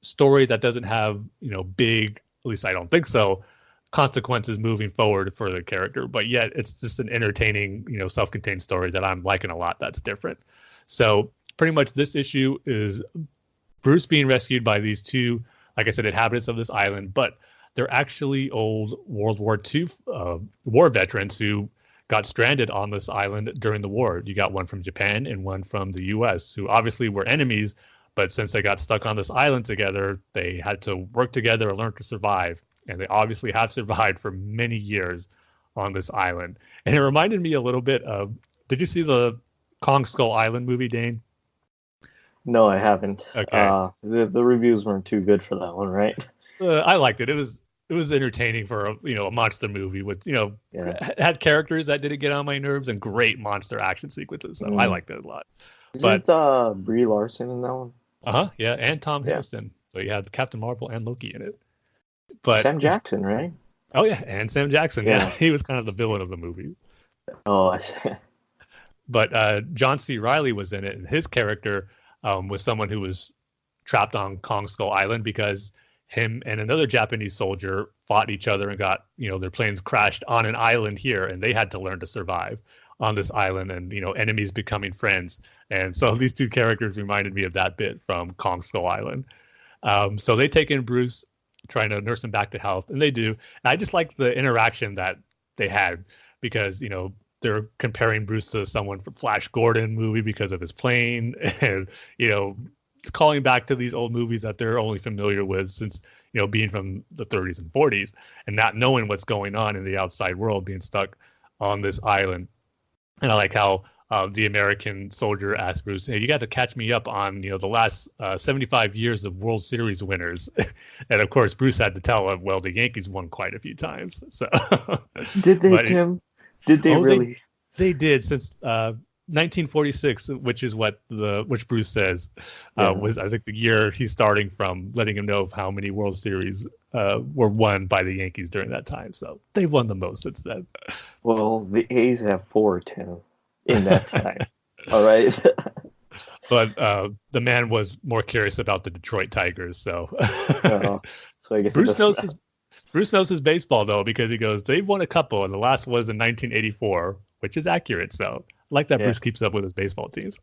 S8: story that doesn't have, big, at least I don't think so, consequences moving forward for the character, but yet it's just an entertaining, self-contained story that I'm liking a lot. That's different. So pretty much this issue is Bruce being rescued by these two, like I said, inhabitants of this island, but they're actually old World War II war veterans who got stranded on this island during the war. You got one from Japan and one from the U.S., who obviously were enemies, but since they got stuck on this island together, they had to work together and learn to survive. And they obviously have survived for many years on this island. And it reminded me a little bit of, did you see the Kong Skull Island movie, Dane?
S7: No, I haven't.
S8: Okay.
S7: The reviews weren't too good for that one, right?
S8: I liked it. It was entertaining for a monster movie with had characters that didn't get on my nerves and great monster action sequences. So I liked it a lot.
S7: Isn't Brie Larson in that one?
S8: Yeah, and Tom Hiddleston. So you had Captain Marvel and Loki in it. But
S7: Sam Jackson, right?
S8: Oh yeah, and Sam Jackson. Yeah, he was kind of the villain of the movie.
S7: Oh, I see.
S8: But John C. Reilly was in it, and his character was someone who was trapped on Kong Skull Island because him and another Japanese soldier fought each other and got their planes crashed on an island here, and they had to learn to survive on this island, and enemies becoming friends. And so these two characters reminded me of that bit from Kong Skull Island. So they take in Bruce, trying to nurse him back to health, and they do. And I just like the interaction that they had because they're comparing Bruce to someone from Flash Gordon movie because of his plane, and calling back to these old movies that they're only familiar with since being from the 30s and 40s and not knowing what's going on in the outside world, being stuck on this island. And I like how the American soldier asked Bruce, "Hey, you got to catch me up on the last 75 years of World Series winners." And of course, Bruce had to tell him, "Well, the Yankees won quite a few times." So
S7: did they, Tim? Did they really?
S8: They did since 1946, which is which Bruce says was, I think, the year he's starting from, letting him know of how many World Series were won by the Yankees during that time. So they've won the most since then.
S7: Well, the A's have 4, Tim, in that time. All right.
S8: But the man was more curious about the Detroit Tigers. So,
S7: so I guess
S8: Bruce knows his baseball, though, because he goes, they've won a couple, and the last was in 1984, which is accurate. So I like that Bruce keeps up with his baseball teams.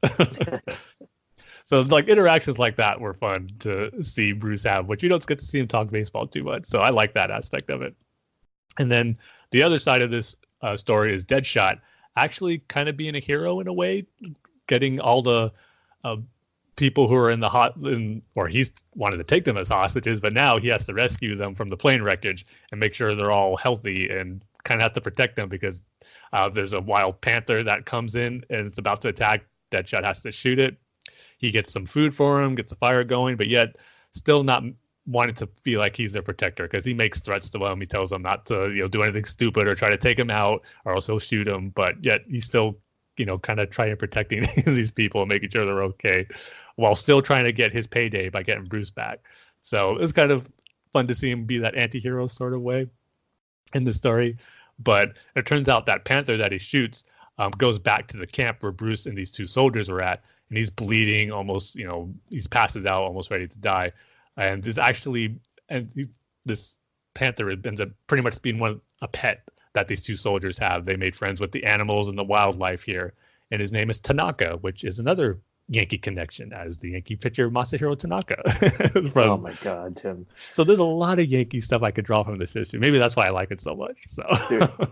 S8: So like interactions like that were fun to see Bruce have, which you don't get to see him talk baseball too much. So I like that aspect of it. And then the other side of this story is Deadshot actually kind of being a hero in a way, getting all the people who are in the or he's wanted to take them as hostages, but now he has to rescue them from the plane wreckage and make sure they're all healthy, and kind of have to protect them because there's a wild panther that comes in and it's about to attack. Deadshot has to shoot it. He gets some food for him, gets the fire going, but yet still not wanting to feel like he's their protector because he makes threats to them. He tells them not to do anything stupid or try to take him out, or else he'll shoot him. But yet he's still kind of trying protecting these people and making sure they're okay, while still trying to get his payday by getting Bruce back. So it was kind of fun to see him be that anti-hero sort of way in the story. But it turns out that panther that he shoots goes back to the camp where Bruce and these two soldiers were at, and he's bleeding almost, he passes out, almost ready to die. And this panther ends up pretty much being a pet that these two soldiers have. They made friends with the animals and the wildlife here, and his name is Tanaka, which is another Yankee connection as the Yankee pitcher Masahiro Tanaka.
S7: Oh my God, Tim!
S8: So there's a lot of Yankee stuff I could draw from this issue. Maybe that's why I like it so much. So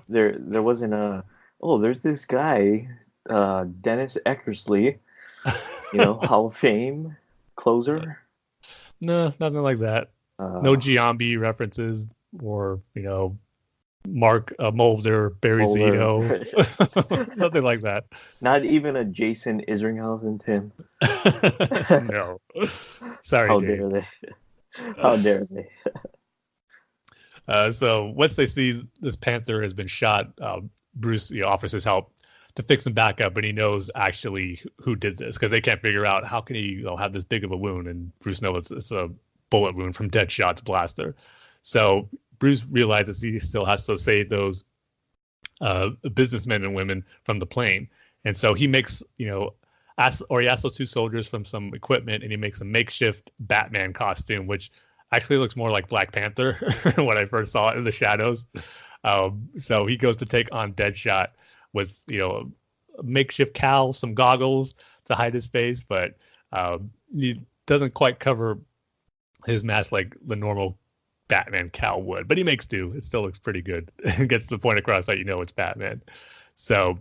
S7: there wasn't there's this guy, Dennis Eckersley, Hall of Fame closer.
S8: No, nothing like that. No Giambi references or Mark Mulder, Barry Zito. Nothing like that.
S7: Not even a Jason Isringhausen, Tim.
S8: No. Sorry,
S7: How
S8: Dave.
S7: dare they? How dare they?
S8: So once they see this panther has been shot, Bruce offers his help to fix him back up, and he knows actually who did this because they can't figure out how can he have this big of a wound, and Bruce knows it's a bullet wound from Deadshot's blaster. So Bruce realizes he still has to save those businessmen and women from the plane. And so he makes, he asks those two soldiers from some equipment, and he makes a makeshift Batman costume, which Actually looks more like Black Panther when I first saw it in the shadows. So he goes to take on Deadshot with, a makeshift cowl, some goggles to hide his face, but he doesn't quite cover his mask like the normal Batman cowl would, but he makes do. It still looks pretty good. Gets the point across that it's Batman. So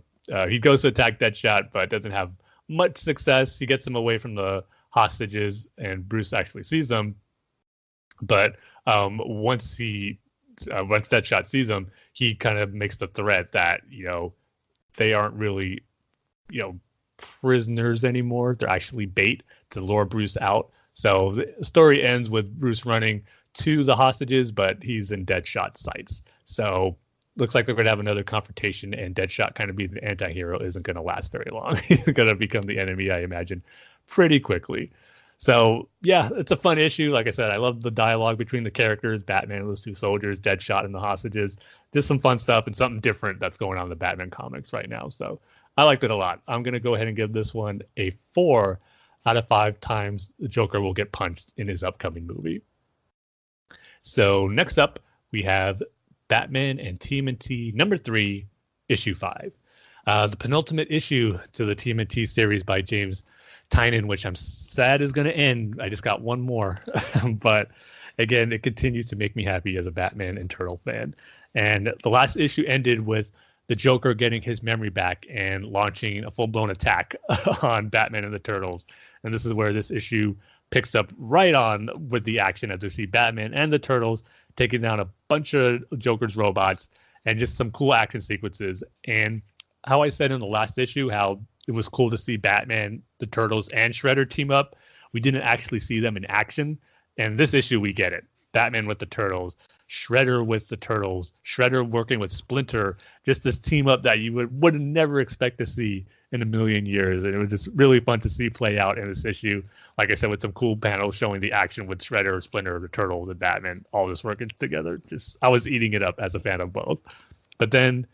S8: he goes to attack Deadshot, but doesn't have much success. He gets him away from the hostages, and Bruce actually sees them. But once Deadshot sees him, he kind of makes the threat that they aren't really prisoners anymore. They're actually bait to lure Bruce out. So the story ends with Bruce running to the hostages, but he's in Deadshot's sights. So looks like they're going to have another confrontation, and Deadshot kind of being the anti-hero isn't going to last very long. He's going to become the enemy, I imagine, pretty quickly. So yeah, it's a fun issue. Like I said, I love the dialogue between the characters, Batman and those two soldiers, Deadshot and the hostages. Just some fun stuff and something different that's going on in the Batman comics right now. So I liked it a lot. I'm going to go ahead and give this one a 4 out of 5 times the Joker will get punched in his upcoming movie. So next up, we have Batman and TMNT number 3, issue 5. The penultimate issue to the TMNT series by James Tynion, which I'm sad is going to end. I just got one more. But again, it continues to make me happy as a Batman and Turtle fan. And the last issue ended with the Joker getting his memory back and launching a full-blown attack on Batman and the Turtles. And this is where this issue picks up right on with the action as we see Batman and the Turtles taking down a bunch of Joker's robots and just some cool action sequences. And how I said in the last issue, how it was cool to see Batman, the Turtles, and Shredder team up. We didn't actually see them in action. And this issue, we get it. Batman with the Turtles, Shredder with the Turtles, Shredder working with Splinter, just this team up that you would never expect to see in a million years. And it was just really fun to see play out in this issue. Like I said, with some cool panels showing the action with Shredder, Splinter, the Turtles, and Batman, all this working together. I was eating it up as a fan of both. But then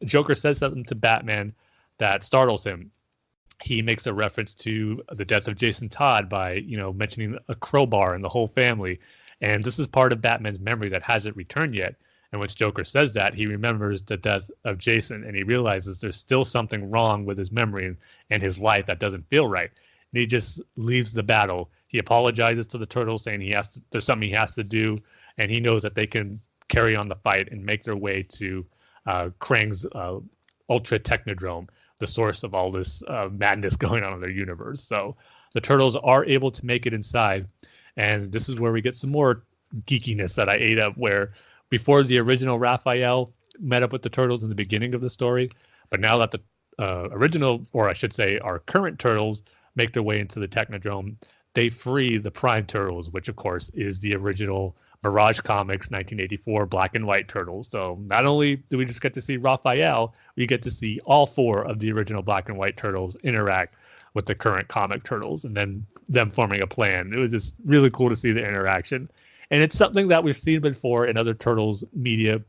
S8: Joker says something to Batman that startles him. He makes a reference to the death of Jason Todd by, mentioning a crowbar and the whole family. And this is part of Batman's memory that hasn't returned yet. And when Joker says that, he remembers the death of Jason, and he realizes there's still something wrong with his memory and his life that doesn't feel right. And he just leaves the battle. He apologizes to the Turtles, saying there's something he has to do, and he knows that they can carry on the fight and make their way to Krang's Ultra Technodrome, the source of all this madness going on in their universe. So the Turtles are able to make it inside. And this is where we get some more geekiness that I ate up, where before the original Raphael met up with the Turtles in the beginning of the story, but now that the original, or I should say our current Turtles, make their way into the Technodrome, they free the Prime Turtles, which of course is the original Mirage Comics 1984 black and white Turtles. So not only do we just get to see Raphael, we get to see all 4 of the original black and white Turtles interact with the current comic Turtles, and then them forming a plan. It was just really cool to see the interaction. And it's something that we've seen before in other Turtles media.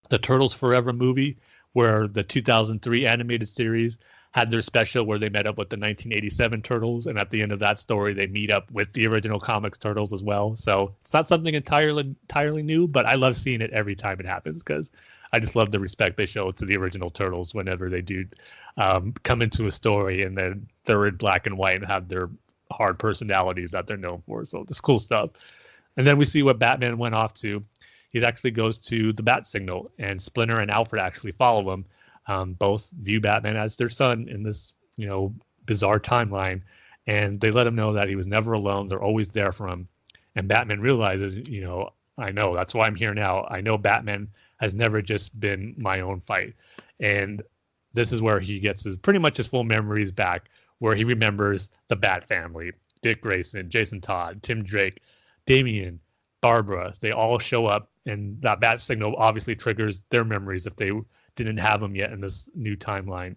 S8: The Turtles Forever movie, where the 2003 animated series had their special where they met up with the 1987 Turtles, and at the end of that story, they meet up with the original comics Turtles as well. So it's not something entirely new, but I love seeing it every time it happens, because I just love the respect they show to the original Turtles whenever they do come into a story, and then they're in black and white and have their hard personalities that they're known for. So just cool stuff. And then we see what Batman went off to. He actually goes to the Bat Signal, and Splinter and Alfred actually follow him. Both view Batman as their son in this, bizarre timeline. And they let him know that he was never alone. They're always there for him. And Batman realizes, I know, that's why I'm here now. I know Batman has never just been my own fight. And this is where he gets pretty much his full memories back, where he remembers the Bat family, Dick Grayson, Jason Todd, Tim Drake, Damian, Barbara. They all show up, and that Bat Signal obviously triggers their memories if they didn't have them yet in this new timeline.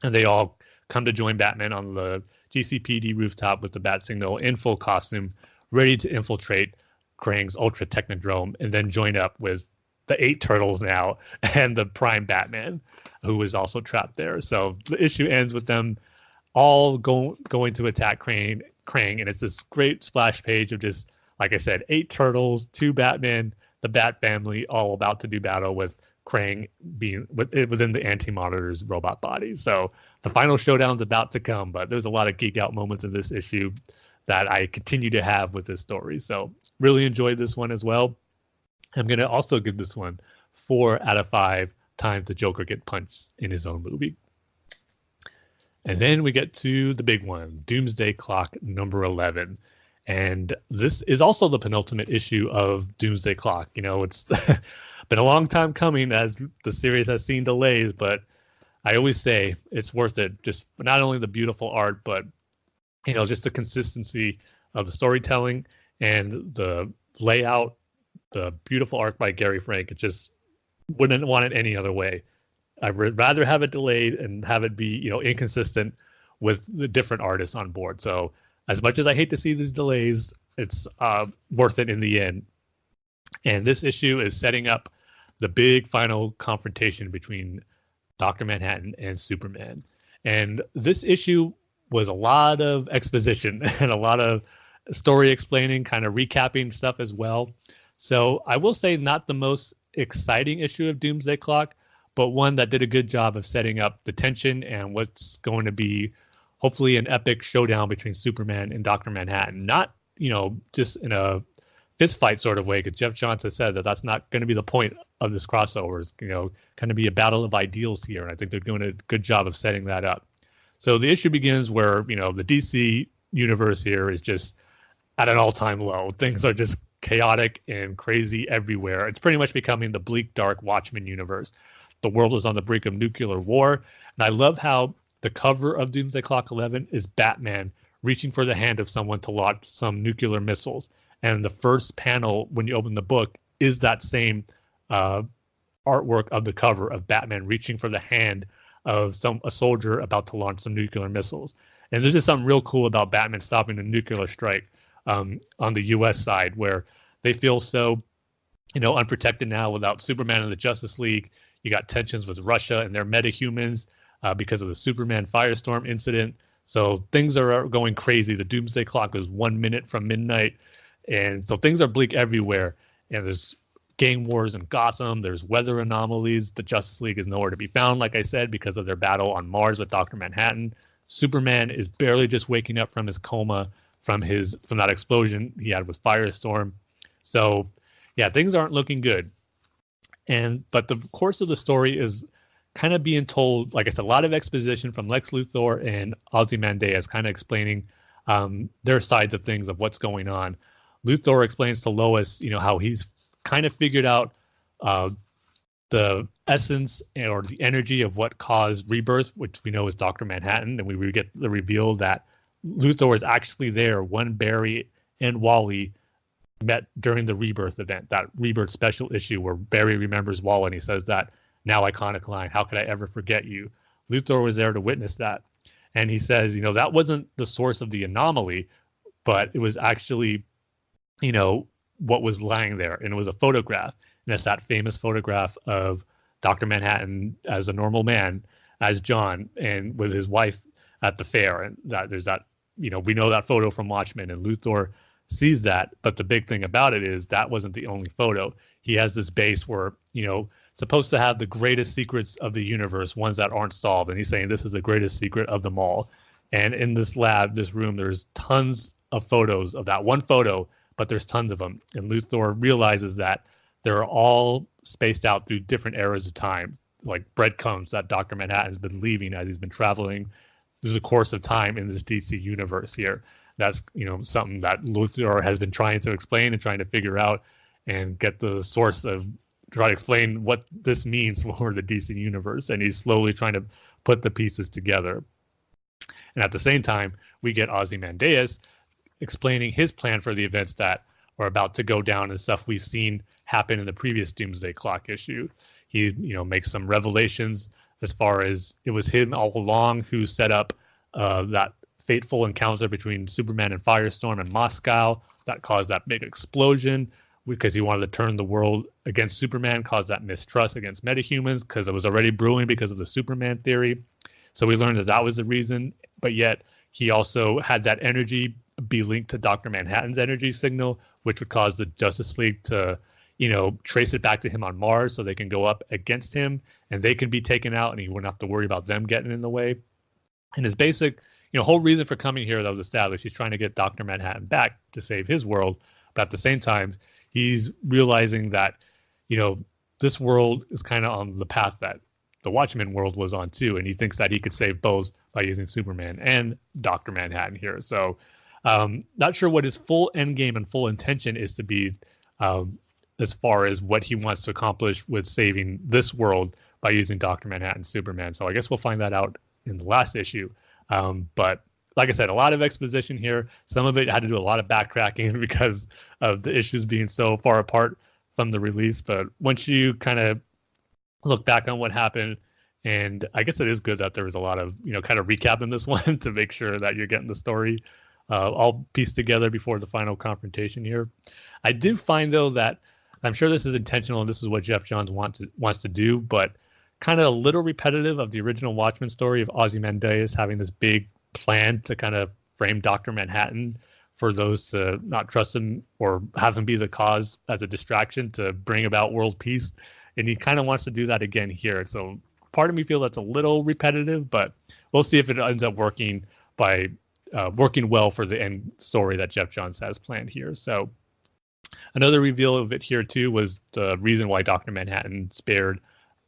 S8: And they all come to join Batman on the GCPD rooftop with the Bat Signal in full costume, ready to infiltrate Krang's Ultra Technodrome, and then join up with the 8 Turtles now and the Prime Batman, who is also trapped there. So the issue ends with them all going to attack Krang, and it's this great splash page of just like I said, 8 turtles, 2 Batman, the Bat family, all about to do battle with Krang being within the Anti-Monitor's robot body. So the final showdown's about to come, but there's a lot of geek out moments in this issue that I continue to have with this story. So really enjoyed this one as well. I'm going to also give this one 4 out of 5 times the Joker get punched in his own movie. And then we get to the big one, Doomsday Clock number 11. And this is also the penultimate issue of Doomsday Clock. You know, it's been a long time coming as the series has seen delays, but I always say it's worth it. Just not only the beautiful art, but, you know, just the consistency of the storytelling and the layout, the beautiful art by Gary Frank. It just wouldn't want it any other way. I'd rather have it delayed and have it be, you know, inconsistent with the different artists on board. So as much as I hate to see these delays, it's worth it in the end. And this issue is setting up the big final confrontation between Dr. Manhattan and Superman. And this issue was a lot of exposition and a lot of story explaining, kind of recapping stuff as well. So I will say not the most exciting issue of Doomsday Clock, but one that did a good job of setting up the tension and what's going to be hopefully an epic showdown between Superman and Dr. Manhattan. Not, you know, just in a fist fight sort of way, because Jeff Johns has said that that's not going to be the point of this crossover. It's, you know, kind of be a battle of ideals here. And I think they're doing a good job of setting that up. So the issue begins where, you know, the DC universe here is just at an all-time low. Things are just chaotic and crazy everywhere. It's pretty much becoming the bleak, dark Watchmen universe. The world is on the brink of nuclear war. And I love how the cover of Doomsday Clock 11 is Batman reaching for the hand of someone to launch some nuclear missiles. And the first panel, when you open the book, is that same artwork of the cover of Batman reaching for the hand of a soldier about to launch some nuclear missiles. And there's just something real cool about Batman stopping a nuclear strike on the U.S. side, where they feel so, you know, unprotected now without Superman and the Justice League. You got tensions with Russia and their metahumans because of the Superman Firestorm incident. So things are going crazy. The Doomsday Clock is 1 minute from midnight. And so things are bleak everywhere. And there's gang wars in Gotham. There's weather anomalies. The Justice League is nowhere to be found, like I said, because of their battle on Mars with Dr. Manhattan. Superman is barely just waking up from his coma from that explosion he had with Firestorm. So yeah, things aren't looking good. But the course of the story is kind of being told, like I said, a lot of exposition from Lex Luthor and Ozymandias kind of explaining their sides of things, of what's going on. Luthor explains to Lois, you know, how he's kind of figured out the essence or the energy of what caused Rebirth, which we know is Dr. Manhattan. And we get the reveal that Luthor is actually there when Barry and Wally met during the Rebirth event, that Rebirth special issue where Barry remembers Wally and he says that now iconic line, "How could I ever forget you?" Luthor was there to witness that. And he says, you know, that wasn't the source of the anomaly, but it was actually, you know, what was lying there. And it was a photograph. And it's that famous photograph of Dr. Manhattan as a normal man, as John, and with his wife at the fair. And that there's that, you know, we know that photo from Watchmen, and Luthor sees that. But the big thing about it is that wasn't the only photo. He has this base where, you know, supposed to have the greatest secrets of the universe, ones that aren't solved. And he's saying this is the greatest secret of them all. And in this lab, this room, there's tons of photos of that one photo, but there's tons of them. And Luthor realizes that they're all spaced out through different eras of time, like breadcrumbs that Dr. Manhattan's been leaving as he's been traveling through the course of time in this DC universe here. That's, you know, something that Luthor has been trying to explain and trying to figure out and get the source of, try to explain what this means for the DC universe. And he's slowly trying to put the pieces together. And at the same time, we get Ozymandias explaining his plan for the events that are about to go down and stuff we've seen happen in the previous Doomsday Clock issue. He, you know, makes some revelations as far as it was him all along who set up that fateful encounter between Superman and Firestorm in Moscow that caused that big explosion, because he wanted to turn the world against Superman, cause that mistrust against metahumans, because it was already brewing because of the Superman theory. So we learned that was the reason, but yet he also had that energy be linked to Dr. Manhattan's energy signal, which would cause the Justice League to, trace it back to him on Mars so they can go up against him and they can be taken out and he wouldn't have to worry about them getting in the way. And his basic, whole reason for coming here that was established, he's trying to get Dr. Manhattan back to save his world. But at the same time, he's realizing that, this world is kind of on the path that the Watchmen world was on too. And he thinks that he could save both by using Superman and Dr. Manhattan here. So not sure what his full end game and full intention is to be as far as what he wants to accomplish with saving this world by using Dr. Manhattan and Superman. So I guess we'll find that out in the last issue. But like I said, a lot of exposition here. Some of it had to do a lot of backtracking because of the issues being so far apart from the release. But once you kind of look back on what happened, and I guess it is good that there was a lot of, kind of recap in this one to make sure that you're getting the story all pieced together before the final confrontation here. I do find, though, that I'm sure this is intentional and this is what Jeff Johns wants to do, but kind of a little repetitive of the original Watchmen story of Ozymandias having this big plan to kind of frame Dr. Manhattan for those to not trust him or have him be the cause as a distraction to bring about world peace. And he kind of wants to do that again here. So part of me feels that's a little repetitive, but we'll see if it ends up working by working well for the end story that Jeff Johns has planned here. So another reveal of it here too was the reason why Dr. Manhattan spared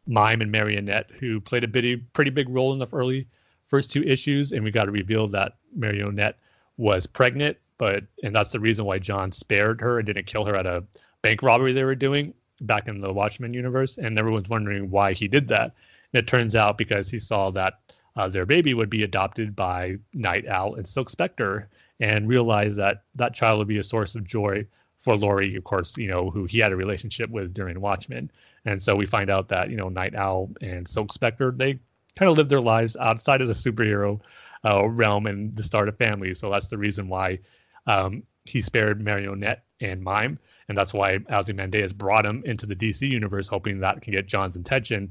S8: Mime and Marionette, who played a pretty big role in the first two issues, and we got to reveal that Marionette was pregnant, and that's the reason why John spared her and didn't kill her at a bank robbery they were doing back in the Watchmen universe, and everyone's wondering why he did that. And it turns out because he saw that their baby would be adopted by Night Owl and Silk Spectre, and realized that that child would be a source of joy for Laurie, of course, who he had a relationship with during Watchmen. And so we find out that, Night Owl and Silk Spectre, they kind of live their lives outside of the superhero realm and to start a family. So that's the reason why he spared Marionette and Mime. And that's why Ozymandias brought him into the DC universe, hoping that can get John's attention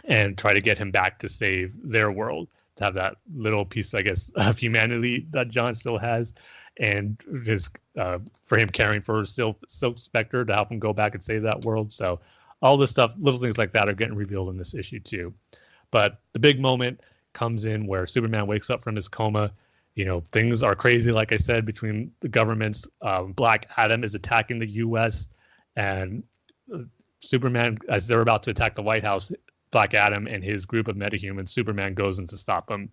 S8: and try to get him back to save their world, to have that little piece, I guess, of humanity that John still has. And just for him caring for Silk Spectre to help him go back and save that world. So all this stuff, little things like that are getting revealed in this issue too. But the big moment comes in where Superman wakes up from his coma. Things are crazy, like I said, between the governments. Black Adam is attacking the U.S. and Superman, as they're about to attack the White House, Black Adam and his group of metahumans, Superman goes in to stop them.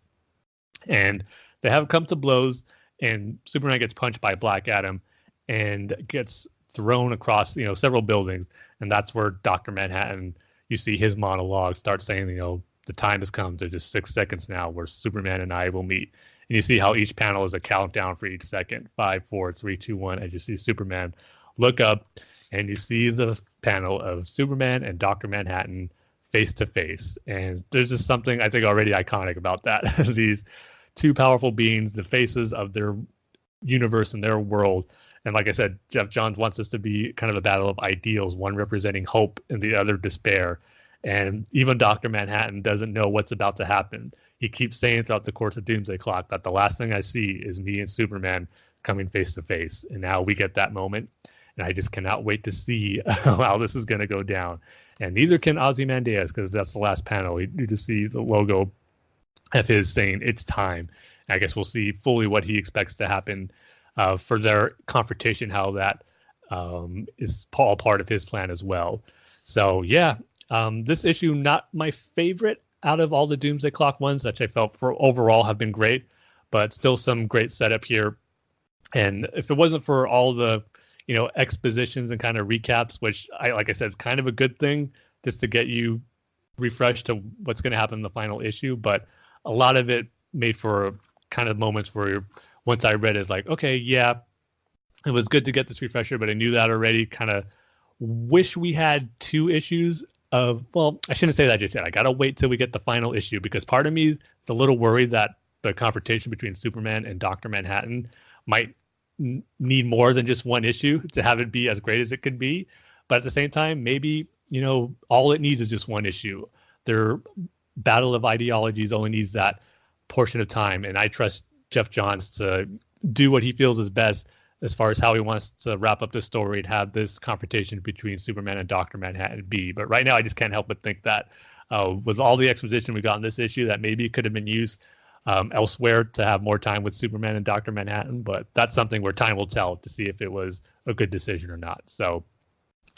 S8: And they have come to blows, and Superman gets punched by Black Adam and gets thrown across, several buildings. And that's where Dr. Manhattan, you see his monologue start saying, the time has come to just 6 seconds now where Superman and I will meet. And you see how each panel is a countdown for each second. 5, 4, 3, 2, 1. And you see Superman look up, and you see the panel of Superman and Dr. Manhattan face to face. And there's just something I think already iconic about that. These two powerful beings, the faces of their universe and their world. And like I said, Jeff Johns wants this to be kind of a battle of ideals, one representing hope and the other despair. And even Dr. Manhattan doesn't know what's about to happen. He keeps saying throughout the course of Doomsday Clock that the last thing I see is me and Superman coming face to face. And now we get that moment. And I just cannot wait to see how this is going to go down. And neither can Ozymandias, because that's the last panel. You just see the logo of his saying, it's time. And I guess we'll see fully what he expects to happen for their confrontation, how that is all part of his plan as well. So, yeah, this issue, not my favorite out of all the Doomsday Clock ones, which I felt for overall have been great, but still some great setup here. And if it wasn't for all the, expositions and kind of recaps, which like I said, is kind of a good thing just to get you refreshed to what's going to happen in the final issue. But a lot of it made for kind of moments where once I read it, it's like, okay, yeah, it was good to get this refresher, but I knew that already. Kind of wish we had 2 issues of, well, I shouldn't say that just yet. I got to wait till we get the final issue, because part of me is a little worried that the confrontation between Superman and Dr. Manhattan might need more than just 1 issue to have it be as great as it could be. But at the same time, maybe, all it needs is just 1 issue. Their battle of ideologies only needs that portion of time. And I trust Jeff Johns to do what he feels is best as far as how he wants to wrap up the story and have this confrontation between Superman and Dr. Manhattan be. But right now, I just can't help but think that with all the exposition we got in this issue, that maybe it could have been used elsewhere to have more time with Superman and Dr. Manhattan. But that's something where time will tell to see if it was a good decision or not. So,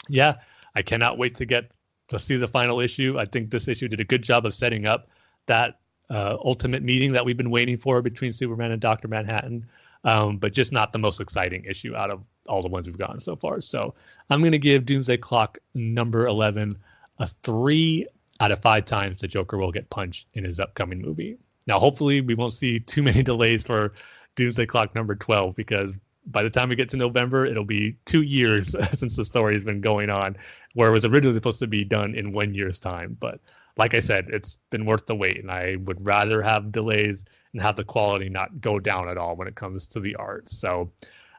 S8: yeah, I cannot wait to see the final issue. I think this issue did a good job of setting up that ultimate meeting that we've been waiting for between Superman and Dr. Manhattan. But just not the most exciting issue out of all the ones we've gotten so far. So I'm going to give Doomsday Clock number 11 a 3 out of 5 times the Joker will get punched in his upcoming movie. Now, hopefully we won't see too many delays for Doomsday Clock number 12, because by the time we get to November, it'll be 2 years since the story has been going on, where it was originally supposed to be done in 1 year's time. But like I said, it's been worth the wait, and I would rather have delays and have the quality not go down at all when it comes to the art. So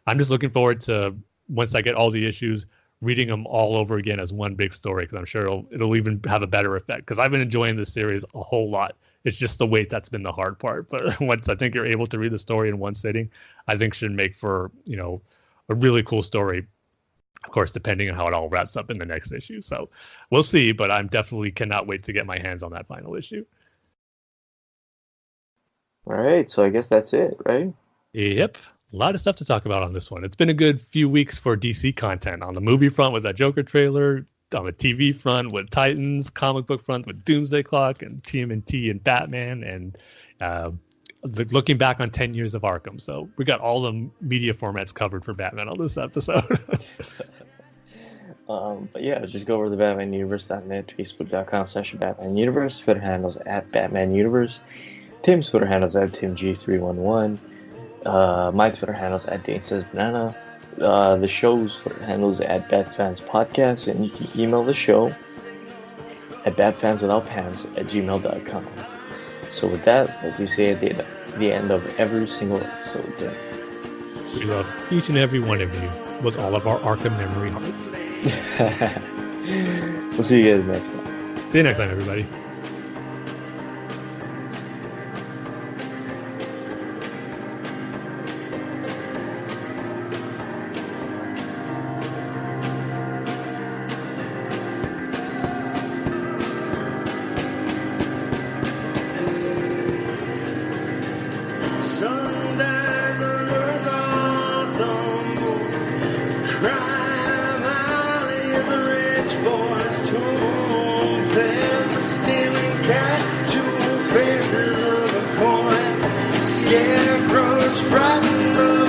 S8: I'm just looking forward to, once I get all the issues, reading them all over again as one big story, because I'm sure it'll even have a better effect, because I've been enjoying this series a whole lot. It's just the wait that's been the hard part. But once I think you're able to read the story in one sitting, I think should make for, a really cool story. Of course, depending on how it all wraps up in the next issue. So we'll see, but I'm definitely cannot wait to get my hands on that final issue.
S7: All right, so I guess that's it, right?
S8: Yep. A lot of stuff to talk about on this one. It's been a good few weeks for DC content. On the movie front with that Joker trailer, on the TV front with Titans, comic book front with Doomsday Clock and TMNT and Batman, and looking back on 10 years of Arkham. So we got all the media formats covered for Batman on this episode.
S7: But yeah, just go over to thebatmanuniverse.net, facebook.com/BatmanUniverse, Twitter handles @BatmanUniverse, Tim's Twitter handles @TimG311, my Twitter handles @DaneSaysBanana, the show's Twitter handles @Bat-Fans Podcast, and you can email the show at batfanswithoutpants@gmail.com. So with that, like we say at the end of every single episode, then.
S8: We love each and every one of you with all of our Arkham memory hearts.
S7: We'll see you guys next time.
S8: See you next time, everybody.
S4: Sunrise under Gotham moon. Crime Alley is a rich boy's tomb. There's a stealing cat, 2 faces of a coin. Scarecrow's frightened.